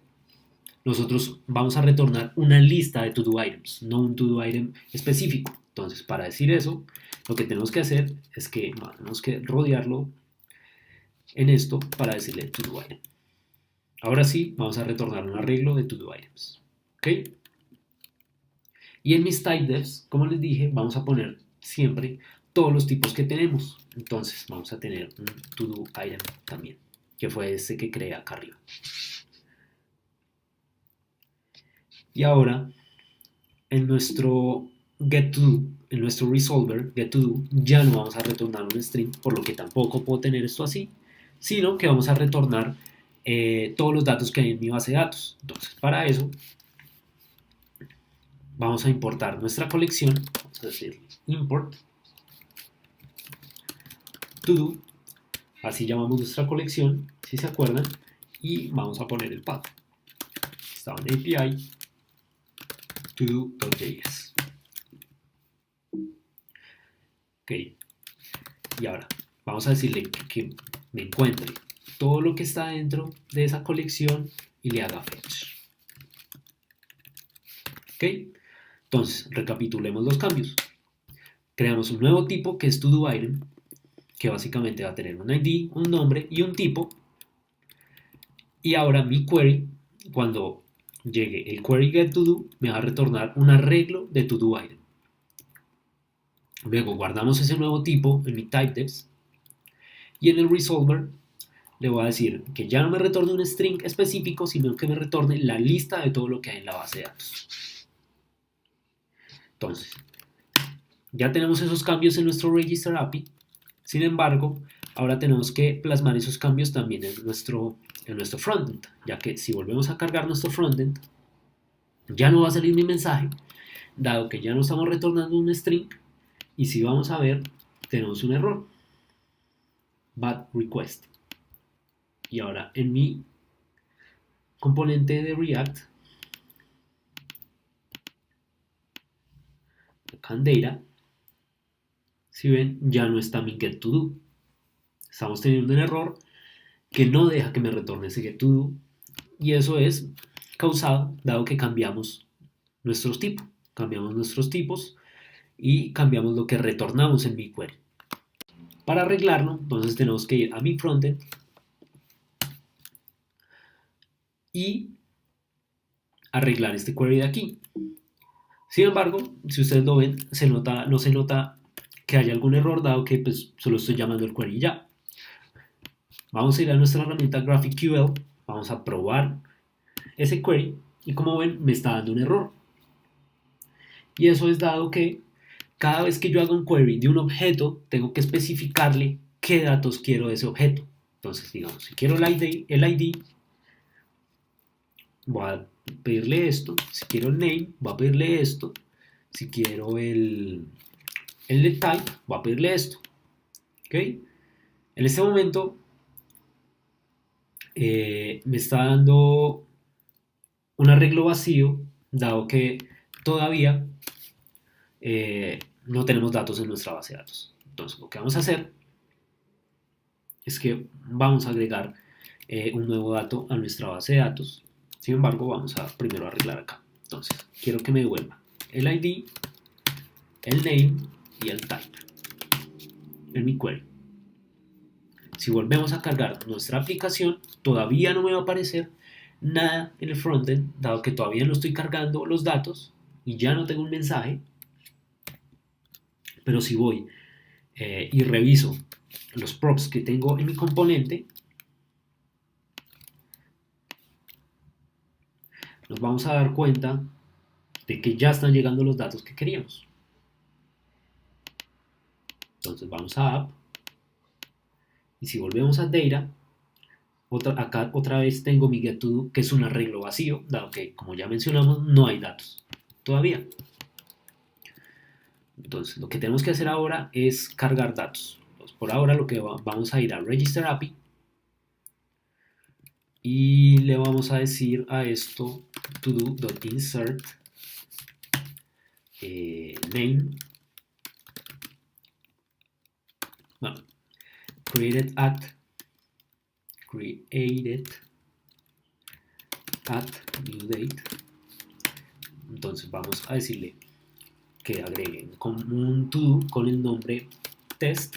nosotros vamos a retornar una lista de toDoItems, no un toDoItem específico. Entonces, para decir eso, lo que tenemos que hacer es que tenemos que rodearlo en esto para decirle toDoItem. Ahora sí, vamos a retornar un arreglo de toDoItems. ¿Ok? Y en mis typedefs, como les dije, vamos a poner siempre todos los tipos que tenemos. Entonces, vamos a tener un toDoItem también, que fue este que creé acá arriba. Y ahora, en nuestro getToDo, en nuestro resolver getToDo, ya no vamos a retornar un string, por lo que tampoco puedo tener esto así, sino que vamos a retornar todos los datos que hay en mi base de datos. Entonces, para eso, vamos a importar nuestra colección, vamos a decir import todo, así llamamos nuestra colección, si se acuerdan, y vamos a poner el path. Estaba en API todo.js. Ok, y ahora vamos a decirle que me encuentre todo lo que está dentro de esa colección y le haga fetch. Ok, entonces recapitulemos los cambios. Creamos un nuevo tipo que es toDoItem, que básicamente va a tener un ID, un nombre y un tipo. Y ahora mi query, cuando llegue el query getToDo, me va a retornar un arreglo de toDoItem. Luego guardamos ese nuevo tipo en mi typedefs y en el resolver le voy a decir que ya no me retorne un string específico, sino que me retorne la lista de todo lo que hay en la base de datos. Entonces, ya tenemos esos cambios en nuestro Register API. Sin embargo, ahora tenemos que plasmar esos cambios también en nuestro frontend, ya que si volvemos a cargar nuestro frontend, ya no va a salir mi mensaje, dado que ya no estamos retornando un string, y si vamos a ver, tenemos un error, bad request. Y ahora en mi componente de React, acá en Data, si ven, ya no está mi getToDo. Estamos teniendo un error que no deja que me retorne ese getToDo, y eso es causado dado que cambiamos nuestros tipos. Cambiamos nuestros tipos y cambiamos lo que retornamos en mi query. Para arreglarlo, entonces tenemos que ir a mi frontend y arreglar este query de aquí. Sin embargo, si ustedes lo ven, no se nota que haya algún error, dado que pues, solo estoy llamando el query ya. Vamos a ir a nuestra herramienta GraphQL, vamos a probar ese query y como ven me está dando un error. Y eso es dado que cada vez que yo haga un query de un objeto, tengo que especificarle qué datos quiero de ese objeto. Entonces, digamos, si quiero el ID, voy a pedirle esto. Si quiero el name, voy a pedirle esto. Si quiero el type, voy a pedirle esto. ¿Ok? En este momento me está dando un arreglo vacío, dado que todavía no tenemos datos en nuestra base de datos. Entonces, lo que vamos a hacer es que vamos a agregar un nuevo dato a nuestra base de datos. Sin embargo, vamos a primero arreglar acá. Entonces, quiero que me devuelva el ID, el name y el type en mi query. Si volvemos a cargar nuestra aplicación, todavía no me va a aparecer nada en el frontend, dado que todavía no estoy cargando los datos y ya no tengo un mensaje. Pero si voy y reviso los props que tengo en mi componente, nos vamos a dar cuenta de que ya están llegando los datos que queríamos. Entonces vamos a App y si volvemos a Data, acá otra vez tengo mi GetToDo, que es un arreglo vacío, dado que, como ya mencionamos, no hay datos todavía. Entonces lo que tenemos que hacer ahora es cargar datos. Entonces, por ahora lo que vamos a ir a Register API y le vamos a decir a esto todo.insert name, bueno, created at new date. Entonces vamos a decirle que agregue un to con el nombre test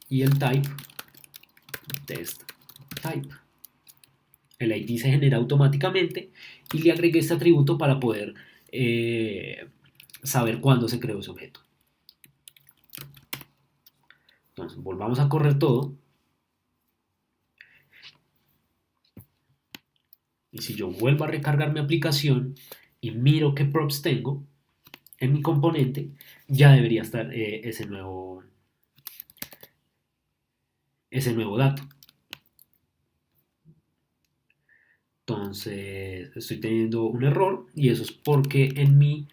y el type test type. El ID se genera automáticamente y le agregué este atributo para poder saber cuándo se creó ese objeto. Entonces volvamos a correr todo. Y si yo vuelvo a recargar mi aplicación y miro qué props tengo en mi componente, ya debería estar ese nuevo dato. Entonces estoy teniendo un error y eso es porque en mi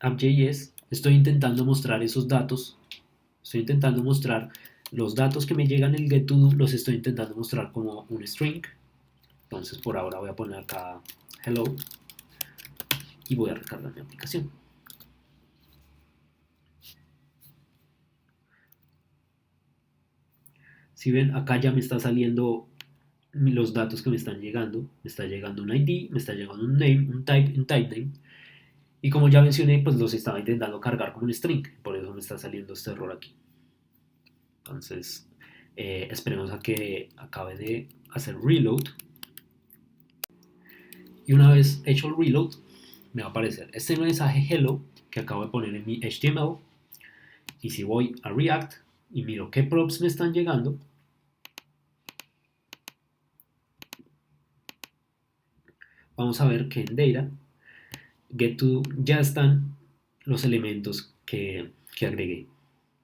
app.js estoy intentando mostrar esos datos, estoy intentando mostrar los datos que me llegan en el getToDo, los estoy intentando mostrar como un string. Entonces por ahora voy a poner acá hello y voy a recargar mi aplicación. Si ven, acá ya me está saliendo los datos que me están llegando. Me está llegando un ID, me está llegando un name, un type name. Y como ya mencioné, pues los estaba intentando cargar como un string. Por eso me está saliendo este error aquí. Entonces, esperemos a que acabe de hacer reload. Y una vez hecho el reload, me va a aparecer este mensaje hello que acabo de poner en mi HTML. Y si voy a React y miro qué props me están llegando, vamos a ver que en Data, GetToDo ya están los elementos que agregué.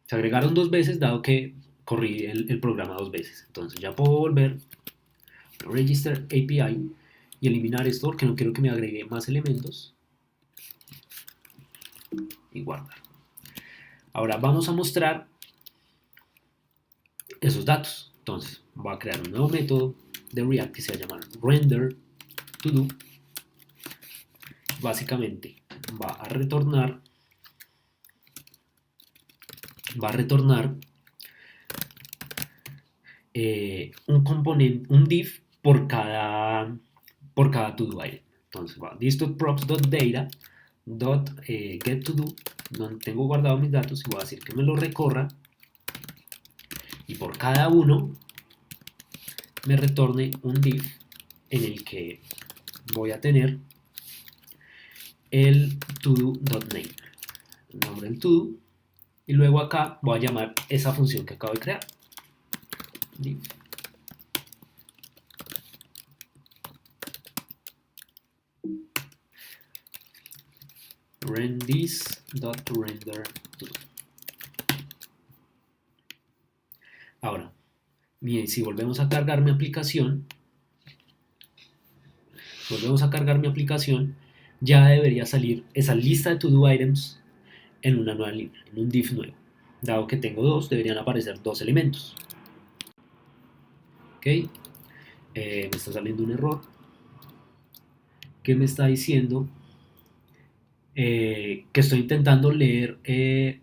Se agregaron dos veces dado que corrí el programa dos veces. Entonces ya puedo volver a Register API y eliminar esto porque no quiero que me agregue más elementos y guardar. Ahora vamos a mostrar esos datos. Entonces voy a crear un nuevo método de React que se va a llamar renderToDo. Básicamente va a retornar un componente, un div por cada todo item. Entonces va this.props.data .getToDo, donde tengo guardado mis datos, y voy a decir que me lo recorra y por cada uno me retorne un div en el que voy a tener el todo.name, el nombre del todo, y luego acá voy a llamar esa función que acabo de crear, div this.render todo. Ahora, bien, si volvemos a cargar mi aplicación, ya debería salir esa lista de to-do items en una nueva línea, en un div nuevo. Dado que tengo dos, deberían aparecer dos elementos. ¿Ok? Me está saliendo un error que me está diciendo que estoy intentando leer, que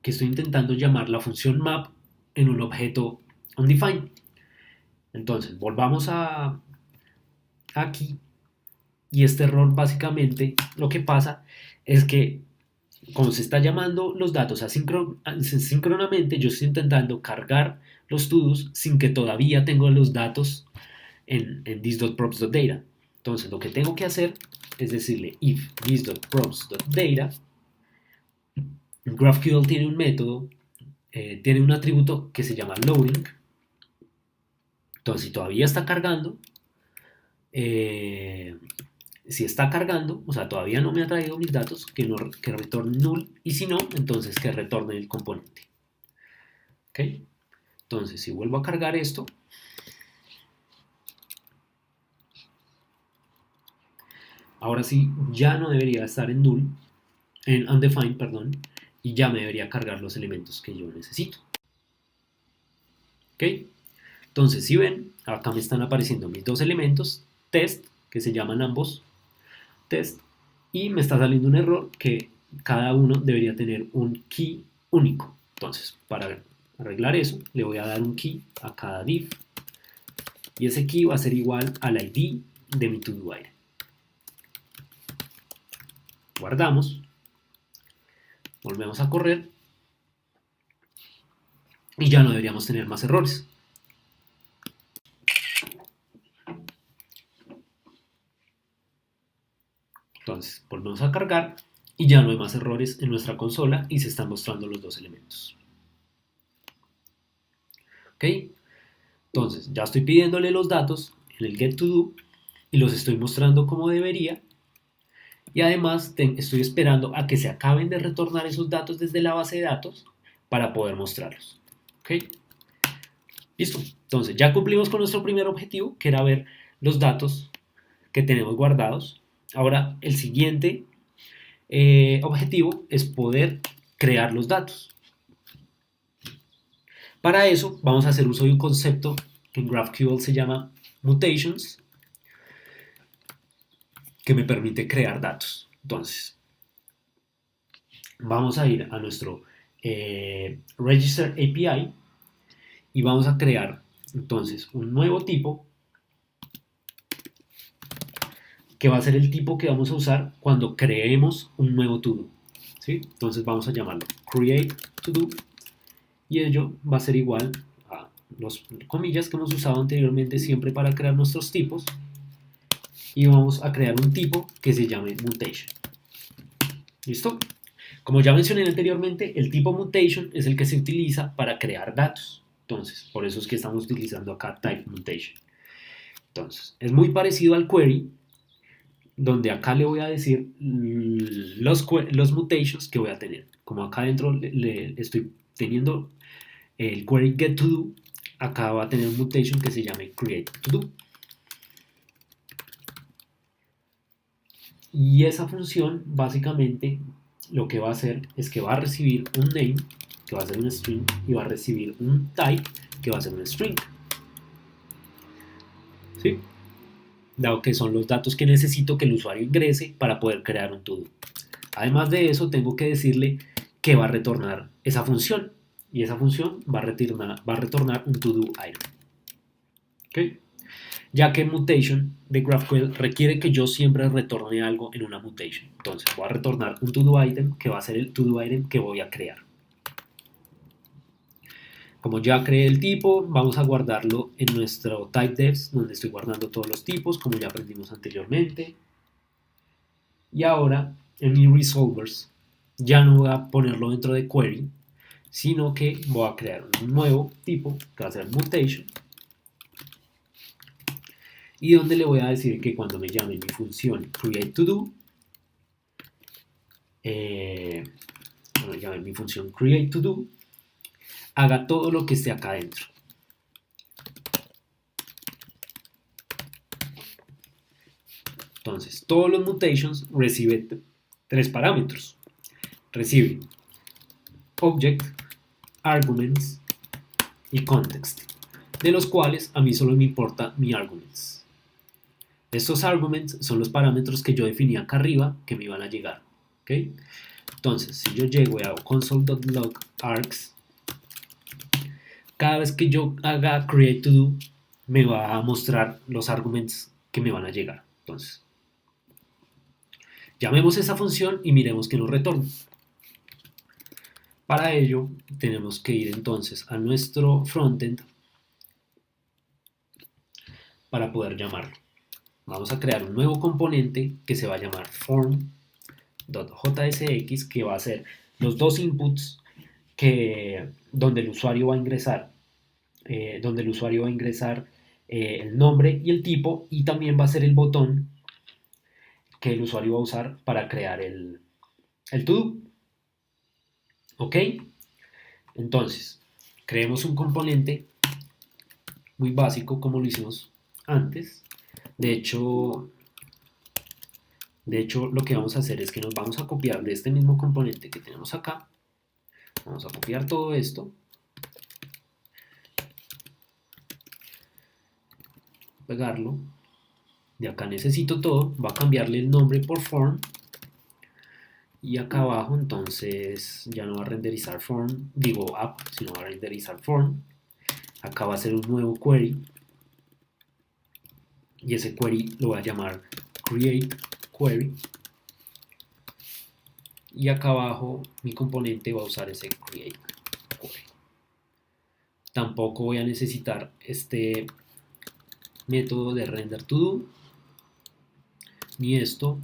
estoy intentando llamar la función map en un objeto undefined. Entonces, volvamos a aquí, y este error básicamente lo que pasa es que como se está llamando los datos asíncronamente, yo estoy intentando cargar los todos sin que todavía tengo los datos en this.props.data. Entonces lo que tengo que hacer es decirle if this.props.data. GraphQL tiene un método, tiene un atributo que se llama loading. Entonces si todavía está cargando, si está cargando, o sea, todavía no me ha traído mis datos, que retorne null, y si no, entonces que retorne el componente. ¿Ok? Entonces, si vuelvo a cargar esto, ahora sí, ya no debería estar en null, en undefined, perdón, y ya me debería cargar los elementos que yo necesito. ¿Ok? Entonces, si ven, acá me están apareciendo mis dos elementos, test, que se llaman ambos test, y me está saliendo un error que cada uno debería tener un key único. Entonces, para arreglar eso, le voy a dar un key a cada div, y ese key va a ser igual al ID de mi to-do item. Guardamos, volvemos a correr, y ya no deberíamos tener más errores. Entonces, volvemos a cargar y ya no hay más errores en nuestra consola y se están mostrando los dos elementos. ¿Ok? Entonces, ya estoy pidiéndole los datos en el getToDo y los estoy mostrando como debería. Y además estoy esperando a que se acaben de retornar esos datos desde la base de datos para poder mostrarlos. ¿Ok? Listo. Entonces, ya cumplimos con nuestro primer objetivo, que era ver los datos que tenemos guardados. Ahora, el siguiente objetivo es poder crear los datos. Para eso vamos a hacer uso de un concepto que en GraphQL se llama mutations, que me permite crear datos. Entonces, vamos a ir a nuestro Register API y vamos a crear entonces un nuevo tipo que va a ser el tipo que vamos a usar cuando creemos un nuevo to-do. ¿Sí? Entonces vamos a llamarlo create to-do y ello va a ser igual a los comillas que hemos usado anteriormente siempre para crear nuestros tipos, y vamos a crear un tipo que se llame mutation. ¿Listo? Como ya mencioné anteriormente, el tipo mutation es el que se utiliza para crear datos. Entonces, por eso es que estamos utilizando acá type mutation. Entonces, es muy parecido al query, donde acá le voy a decir los mutations que voy a tener. Como acá adentro le estoy teniendo el query getToDo, acá va a tener un mutation que se llame createToDo. Y esa función básicamente lo que va a hacer es que va a recibir un name, que va a ser un string, y va a recibir un type, que va a ser un string. ¿Sí? Dado que son los datos que necesito que el usuario ingrese para poder crear un to-do. Además de eso, tengo que decirle que va a retornar esa función, y esa función va a retornar un to-do item. ¿Okay? Ya que mutation de GraphQL requiere que yo siempre retorne algo en una mutation. Entonces voy a retornar un to-do item que va a ser el to-do item que voy a crear. Como ya creé el tipo, vamos a guardarlo en nuestro typedefs, donde estoy guardando todos los tipos, como ya aprendimos anteriormente. Y ahora, en mi resolvers, ya no voy a ponerlo dentro de query, sino que voy a crear un nuevo tipo, que va a ser mutation, y donde le voy a decir que cuando me llame mi función createToDo, bueno, ya ven, mi función createToDo, haga todo lo que esté acá adentro. Entonces, todos los mutations reciben tres parámetros. Recibe object, arguments y context, de los cuales a mí solo me importa mi arguments. Estos arguments son los parámetros que yo definí acá arriba que me iban a llegar. ¿Okay? Entonces, si yo llego y hago console.log args, cada vez que yo haga createToDo, me va a mostrar los arguments que me van a llegar. Entonces, llamemos esa función y miremos que nos retorna. Para ello, tenemos que ir entonces a nuestro frontend para poder llamarlo. Vamos a crear un nuevo componente que se va a llamar form.jsx, que va a ser los dos inputs donde el usuario va a ingresar, el nombre y el tipo, y también va a ser el botón que el usuario va a usar para crear el to-do. ¿Ok? Entonces, creemos un componente muy básico como lo hicimos antes. De hecho, lo que vamos a hacer es que nos vamos a copiar de este mismo componente que tenemos acá. Vamos a copiar todo esto. Pegarlo. De acá necesito todo. Va a cambiarle el nombre por form. Y acá abajo entonces ya no va a renderizar form, digo app, sino va a renderizar form. Acá va a ser un nuevo query. Y ese query lo voy a llamar createQuery. Y acá abajo mi componente va a usar ese createQuery. Tampoco voy a necesitar este método de renderToDo, ni esto,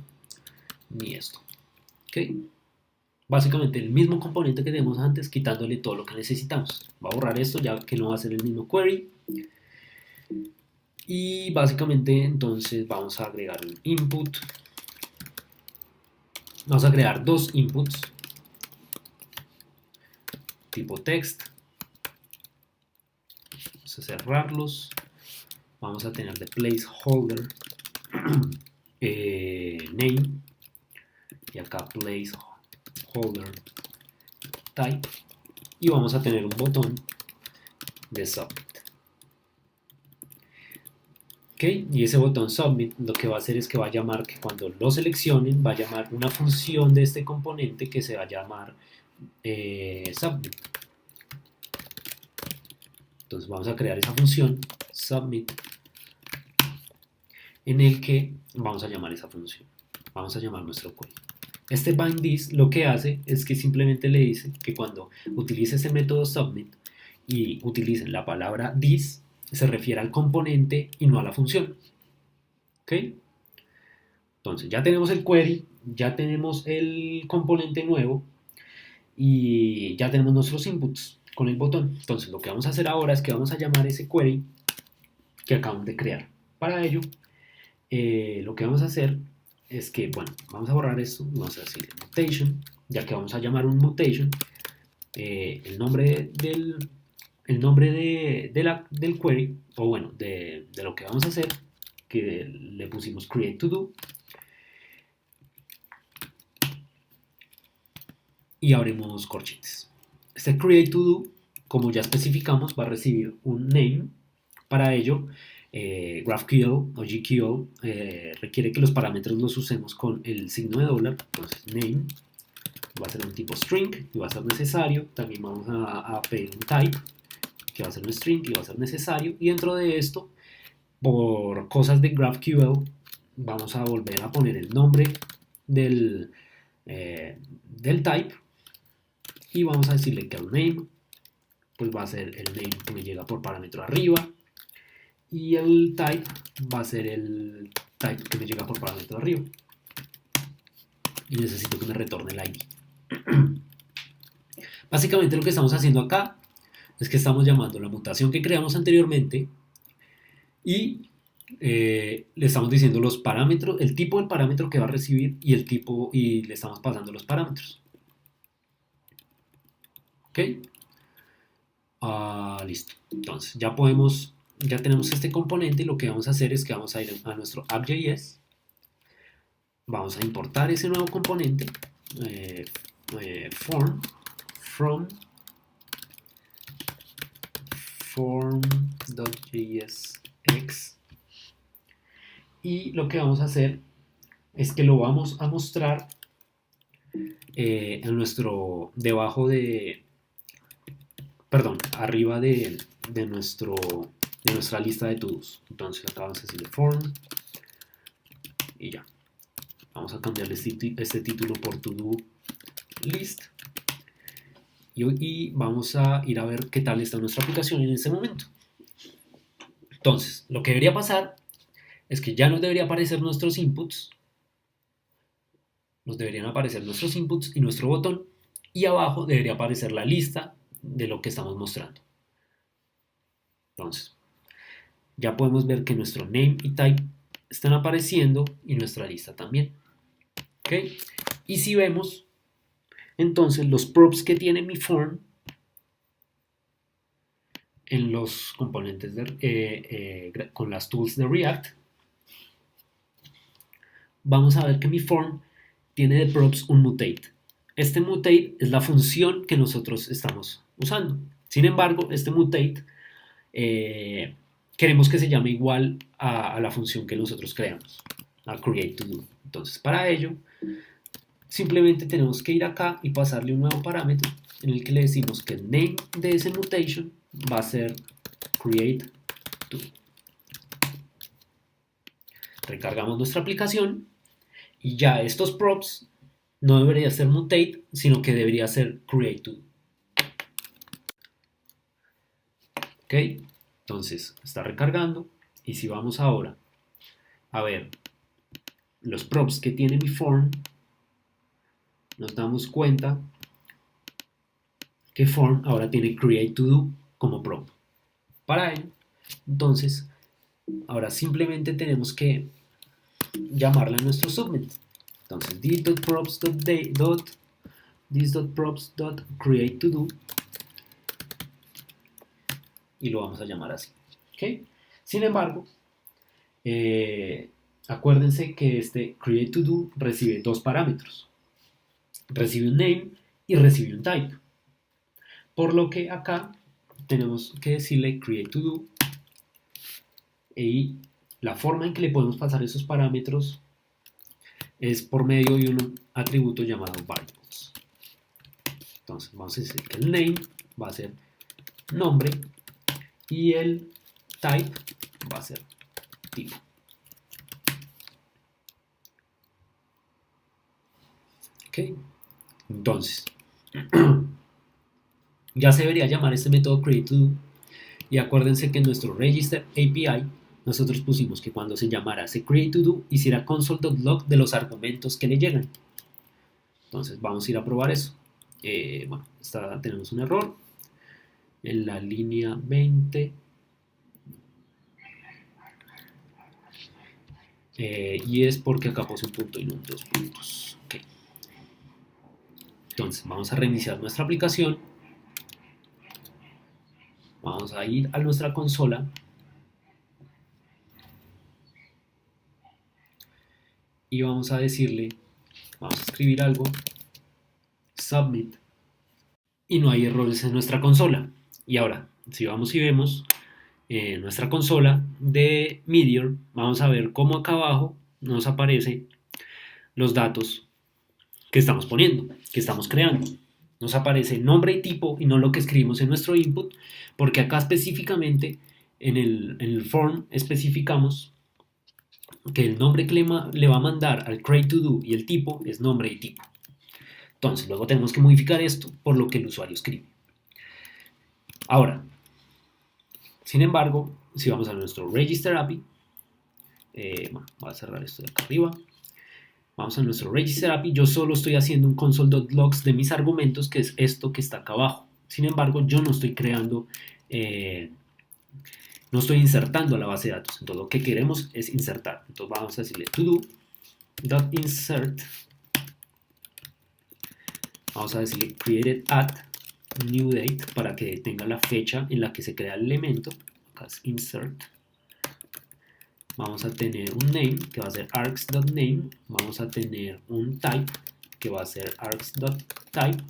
ni esto. ¿Ok? Básicamente el mismo componente que tenemos antes, quitándole todo lo que necesitamos. Voy a borrar esto ya que no va a ser el mismo query. Y básicamente entonces vamos a agregar un input. Vamos a crear dos inputs tipo text. Vamos a cerrarlos. Vamos a tener de placeholder name y acá placeholder type, y vamos a tener un botón de submit. ¿Okay? Y ese botón submit lo que va a hacer es que va a llamar, que cuando lo seleccionen va a llamar una función de este componente que se va a llamar submit. Entonces vamos a crear esa función submit, en el que vamos a llamar esa función. Vamos a llamar nuestro query. Este bindThis lo que hace es que simplemente le dice que cuando utilice ese método submit y utilicen la palabra this, se refiere al componente y no a la función. ¿Ok? Entonces ya tenemos el query, ya tenemos el componente nuevo y ya tenemos nuestros inputs con el botón. Entonces lo que vamos a hacer ahora es que vamos a llamar ese query que acabamos de crear. Para ello, lo que vamos a hacer es que, bueno, vamos a borrar esto, vamos a decir mutation, ya que vamos a llamar un mutation, el nombre del query, o bueno, de lo que vamos a hacer, que le pusimos createToDo, y abrimos corchetes. Este createToDo, como ya especificamos, va a recibir un name. Para ello, GraphQL o GQL requiere que los parámetros los usemos con el signo de dólar. Entonces name va a ser un tipo string y va a ser necesario. También vamos a pedir un type que va a ser un string y va a ser necesario. Y dentro de esto, por cosas de GraphQL, vamos a volver a poner el nombre del type, y vamos a decirle que el name pues va a ser el name que me llega por parámetro arriba, y el type va a ser el type que me llega por parámetro arriba, y necesito que me retorne el ID. Básicamente lo que estamos haciendo acá es que estamos llamando la mutación que creamos anteriormente y le estamos diciendo los parámetros, el tipo del parámetro que va a recibir y el tipo, y le estamos pasando los parámetros. ¿Ok? Listo. Entonces ya tenemos este componente y lo que vamos a hacer es que vamos a ir a nuestro app.js, vamos a importar ese nuevo componente, eh, form from form.jsx, y lo que vamos a hacer es que lo vamos a mostrar en debajo de, perdón, arriba de nuestra lista de todos. Entonces acá vamos a decirle form y ya. Vamos a cambiarle este título por to do list y vamos a ir a ver qué tal está nuestra aplicación en este momento. Entonces, lo que debería pasar es que ya nos debería aparecer nuestros inputs, nos deberían aparecer nuestros inputs y nuestro botón, y abajo debería aparecer la lista de lo que estamos mostrando. Entonces, ya podemos ver que nuestro name y type están apareciendo y nuestra lista también. ¿Ok? Y si vemos, entonces los props que tiene mi form en los componentes con las tools de React, vamos a ver que mi form tiene de props un mutate. Este mutate es la función que nosotros estamos usando. Sin embargo, este mutate queremos que se llame igual a la función que nosotros creamos, a createToDo. Entonces, para ello, simplemente tenemos que ir acá y pasarle un nuevo parámetro en el que le decimos que el name de ese mutation va a ser createToDo. Recargamos nuestra aplicación y ya estos props no debería ser mutate, sino que debería ser createToDo. ¿Ok? Entonces está recargando y si vamos ahora a ver los props que tiene mi form, nos damos cuenta que form ahora tiene createToDo como prop. Para ello, entonces, ahora simplemente tenemos que llamarle a nuestro submit. Entonces, this.props.createToDo y lo vamos a llamar así. ¿Okay? Sin embargo, acuérdense que este createToDo recibe dos parámetros. Recibe un name y recibe un type. Por lo que acá tenemos que decirle createToDo y la forma en que le podemos pasar esos parámetros es por medio de un atributo llamado variables. Entonces vamos a decir que el name va a ser nombre y el type va a ser tipo. ¿Ok? Entonces, ya se debería llamar este método createToDo y acuérdense que en nuestro register API nosotros pusimos que cuando se llamara ese createToDo hiciera console.log de los argumentos que le llegan. Entonces vamos a ir a probar eso. Bueno, tenemos un error en la línea 20 y es porque acá puse un punto y no dos puntos. Okay. Entonces vamos a reiniciar nuestra aplicación, vamos a ir a nuestra consola y vamos a decirle, vamos a escribir algo, submit, y no hay errores en nuestra consola. Y ahora, si vamos y vemos nuestra consola de Meteor, vamos a ver cómo acá abajo nos aparecen los datos que estamos poniendo, que estamos creando. Nos aparece nombre y tipo y no lo que escribimos en nuestro input, porque acá específicamente en el form especificamos que el nombre que le va a mandar al createToDo y el tipo es nombre y tipo. Entonces luego tenemos que modificar esto por lo que el usuario escribe. Ahora, sin embargo, si vamos a nuestro register API, bueno, voy a cerrar esto de acá arriba. Vamos a nuestro register API. Yo solo estoy haciendo un console.logs de mis argumentos, que es esto que está acá abajo. Sin embargo, yo no estoy creando No estoy insertando a la base de datos. Entonces lo que queremos es insertar. Entonces vamos a decirle to-do.insert. Vamos a decirle created at new date para que tenga la fecha en la que se crea el elemento. Acá es insert. Vamos a tener un name que va a ser args.name. Vamos a tener un type que va a ser args.type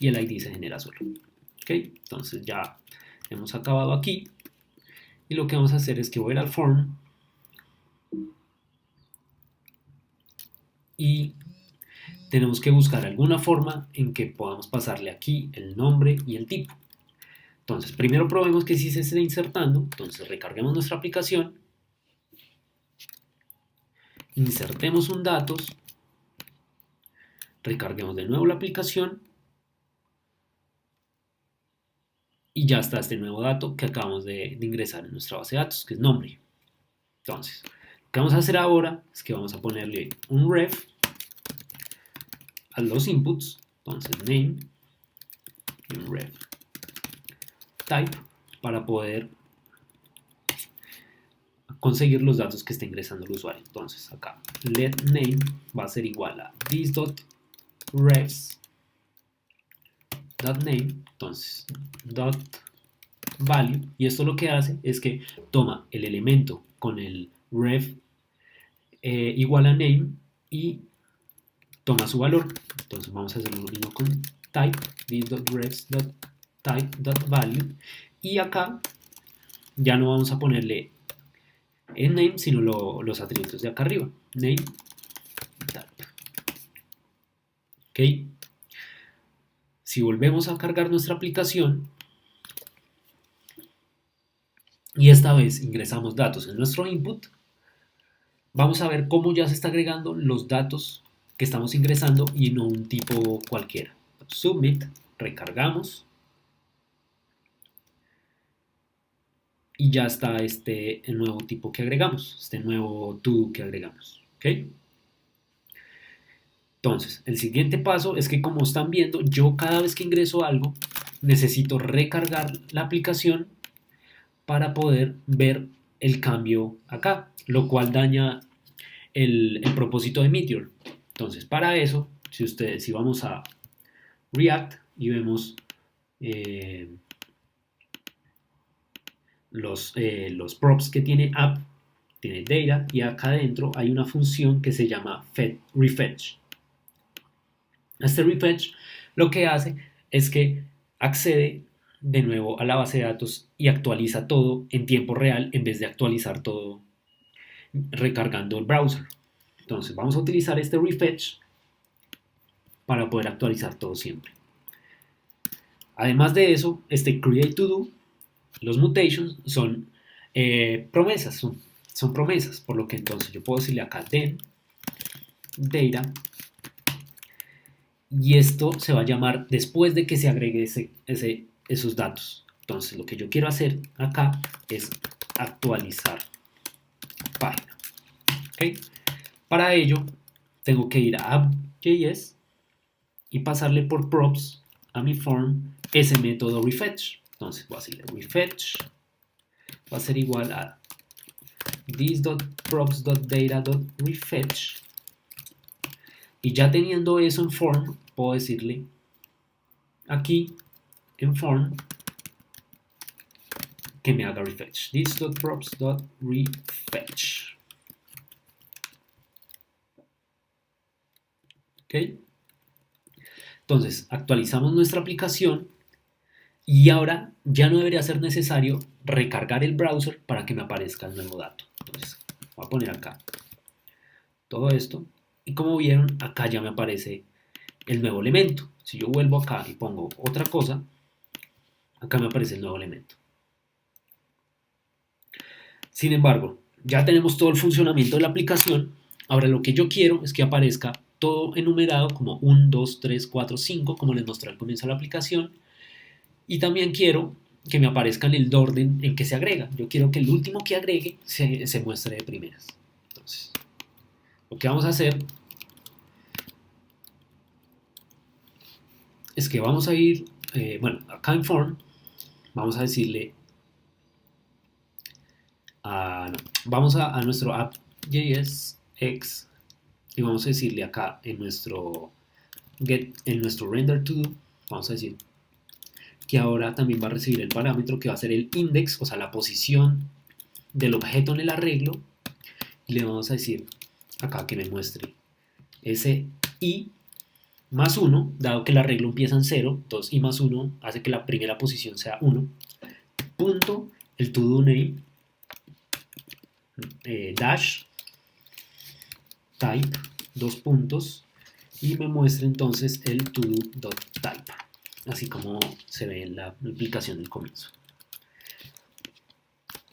y el ID se genera solo. ¿Ok? Entonces ya hemos acabado aquí. Y lo que vamos a hacer es que voy a ir al form y tenemos que buscar alguna forma en que podamos pasarle aquí el nombre y el tipo. Entonces, primero probemos que sí se esté insertando. Entonces, recarguemos nuestra aplicación. Insertemos un datos. Recarguemos de nuevo la aplicación. Y ya está este nuevo dato que acabamos de ingresar en nuestra base de datos, que es nombre. Entonces, lo que vamos a hacer ahora es que vamos a ponerle un ref a los inputs. Entonces, name y un ref type para poder conseguir los datos que está ingresando el usuario. Entonces, acá let name va a ser igual a this.refs.name. Entonces, .value. Y esto lo que hace es que toma el elemento con el ref igual a name y toma su valor. Entonces vamos a hacer lo mismo con type, this.refs.type.value y acá ya no vamos a ponerle en name sino los atributos de acá arriba, name, type. ¿Ok? Si volvemos a cargar nuestra aplicación y esta vez ingresamos datos en nuestro input, vamos a ver cómo ya se está agregando los datos que estamos ingresando y no un tipo cualquiera. Submit, recargamos y ya está el nuevo tipo que agregamos, este nuevo to que agregamos. ¿Ok? Entonces, el siguiente paso es que como están viendo, yo cada vez que ingreso algo necesito recargar la aplicación para poder ver el cambio acá, lo cual daña el propósito de Meteor. Entonces, para eso, si vamos a React y vemos los props que tiene app, tiene data y acá adentro hay una función que se llama refetch. Este refetch lo que hace es que accede de nuevo a la base de datos y actualiza todo en tiempo real en vez de actualizar todo recargando el browser. Entonces vamos a utilizar este refetch para poder actualizar todo siempre. Además de eso, este create to do, los mutations son promesas, son promesas, por lo que entonces yo puedo decirle acá then data y esto se va a llamar después de que se agregue esos datos. Entonces lo que yo quiero hacer acá es actualizar página. ¿Okay? Para ello tengo que ir a app.js y pasarle por props a mi form ese método refetch. Entonces voy a decirle refetch va a ser igual a this.props.data.refetch y ya teniendo eso en form puedo decirle aquí en form que me haga refetch this.props.refetch. ¿Ok? Entonces actualizamos nuestra aplicación y ahora ya no debería ser necesario recargar el browser para que me aparezca el nuevo dato. Entonces voy a poner acá todo esto y como vieron acá ya me aparece el nuevo elemento. Si yo vuelvo acá y pongo otra cosa, acá me aparece el nuevo elemento. Sin embargo, ya tenemos todo el funcionamiento de la aplicación. Ahora lo que yo quiero es que aparezca todo enumerado como 1, 2, 3, 4, 5, como les mostré al comienzo de la aplicación. Y también quiero que me aparezca en el orden en que se agrega. Yo quiero que el último que agregue se muestre de primeras. Entonces, lo que vamos a hacer es que vamos a ir, bueno, acá en form, vamos a decirle no, vamos a nuestro app.jsx y vamos a decirle acá en nuestro render to do, vamos a decir que ahora también va a recibir el parámetro que va a ser el index, o sea, la posición del objeto en el arreglo, y le vamos a decir acá que me muestre ese i más 1, dado que el arreglo empieza en 0, entonces i más 1 hace que la primera posición sea 1, punto, el to do name, dash, type, dos puntos, y me muestra entonces el todo.type, así como se ve en la aplicación del comienzo.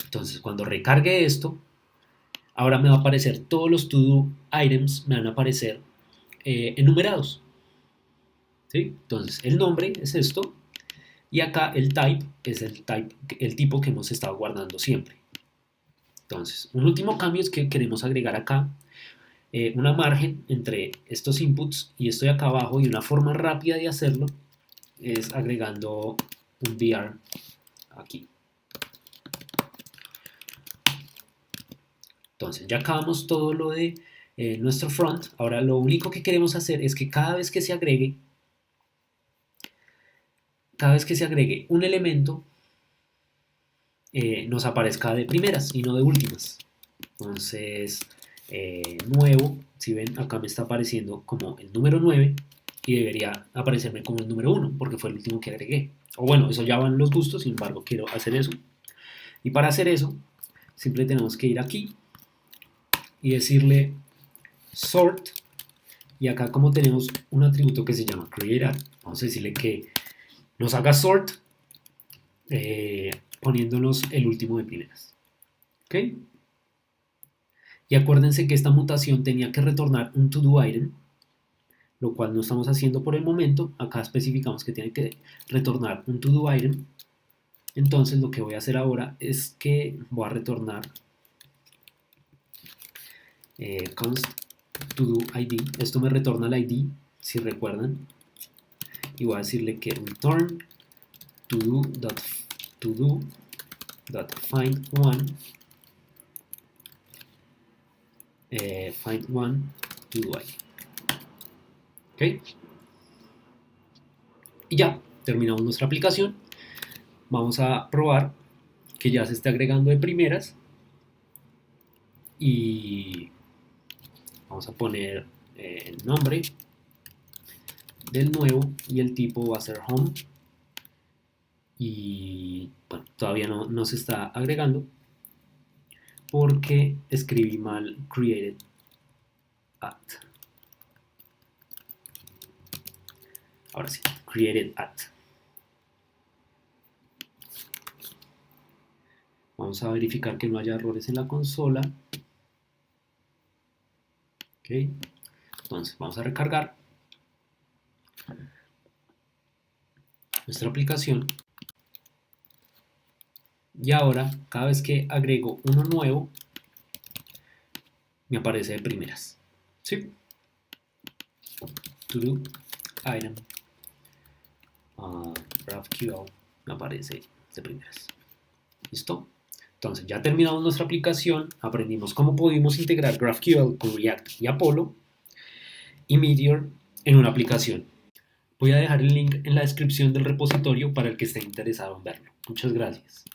Entonces, cuando recargue esto, ahora me va a aparecer todos los to-do items, me van a aparecer enumerados. ¿Sí? Entonces, el nombre es esto, y acá el type es el tipo que hemos estado guardando siempre. Entonces, un último cambio es que queremos agregar acá una margen entre estos inputs y esto de acá abajo, y una forma rápida de hacerlo es agregando un var aquí. Entonces ya acabamos todo lo de nuestro front. Ahora lo único que queremos hacer es que cada vez que se agregue un elemento, nos aparezca de primeras y no de últimas. Entonces, nuevo, si ven, acá me está apareciendo como el número 9 y debería aparecerme como el número 1 porque fue el último que agregué. O bueno, eso ya van los gustos, sin embargo quiero hacer eso. Y para hacer eso, siempre tenemos que ir aquí y decirle sort, y acá como tenemos un atributo que se llama create, vamos a decirle que nos haga sort poniéndonos el último de primeras. ¿Ok? Y acuérdense que esta mutación tenía que retornar un to-do item, lo cual no estamos haciendo por el momento. Acá especificamos que tiene que retornar un to-do item. Entonces lo que voy a hacer ahora es que voy a retornar const to-do id. Esto me retorna el id, si recuerdan. Y voy a decirle que return to-do.find1 find one to-do id. ¿Ok? Y ya, terminamos nuestra aplicación. Vamos a probar que ya se está agregando de primeras. Y vamos a poner el nombre del nuevo y el tipo va a ser home. Y bueno, todavía no se está agregando porque escribí mal created at. Ahora sí, created at. Vamos a verificar que no haya errores en la consola. Ok, entonces vamos a recargar nuestra aplicación. Y ahora, cada vez que agrego uno nuevo, me aparece de primeras. ¿Sí? To do item GraphQL me aparece de primeras. ¿Listo? Entonces ya terminamos nuestra aplicación, aprendimos cómo pudimos integrar GraphQL con React y Apollo y Meteor en una aplicación. Voy a dejar el link en la descripción del repositorio para el que esté interesado en verlo. Muchas gracias.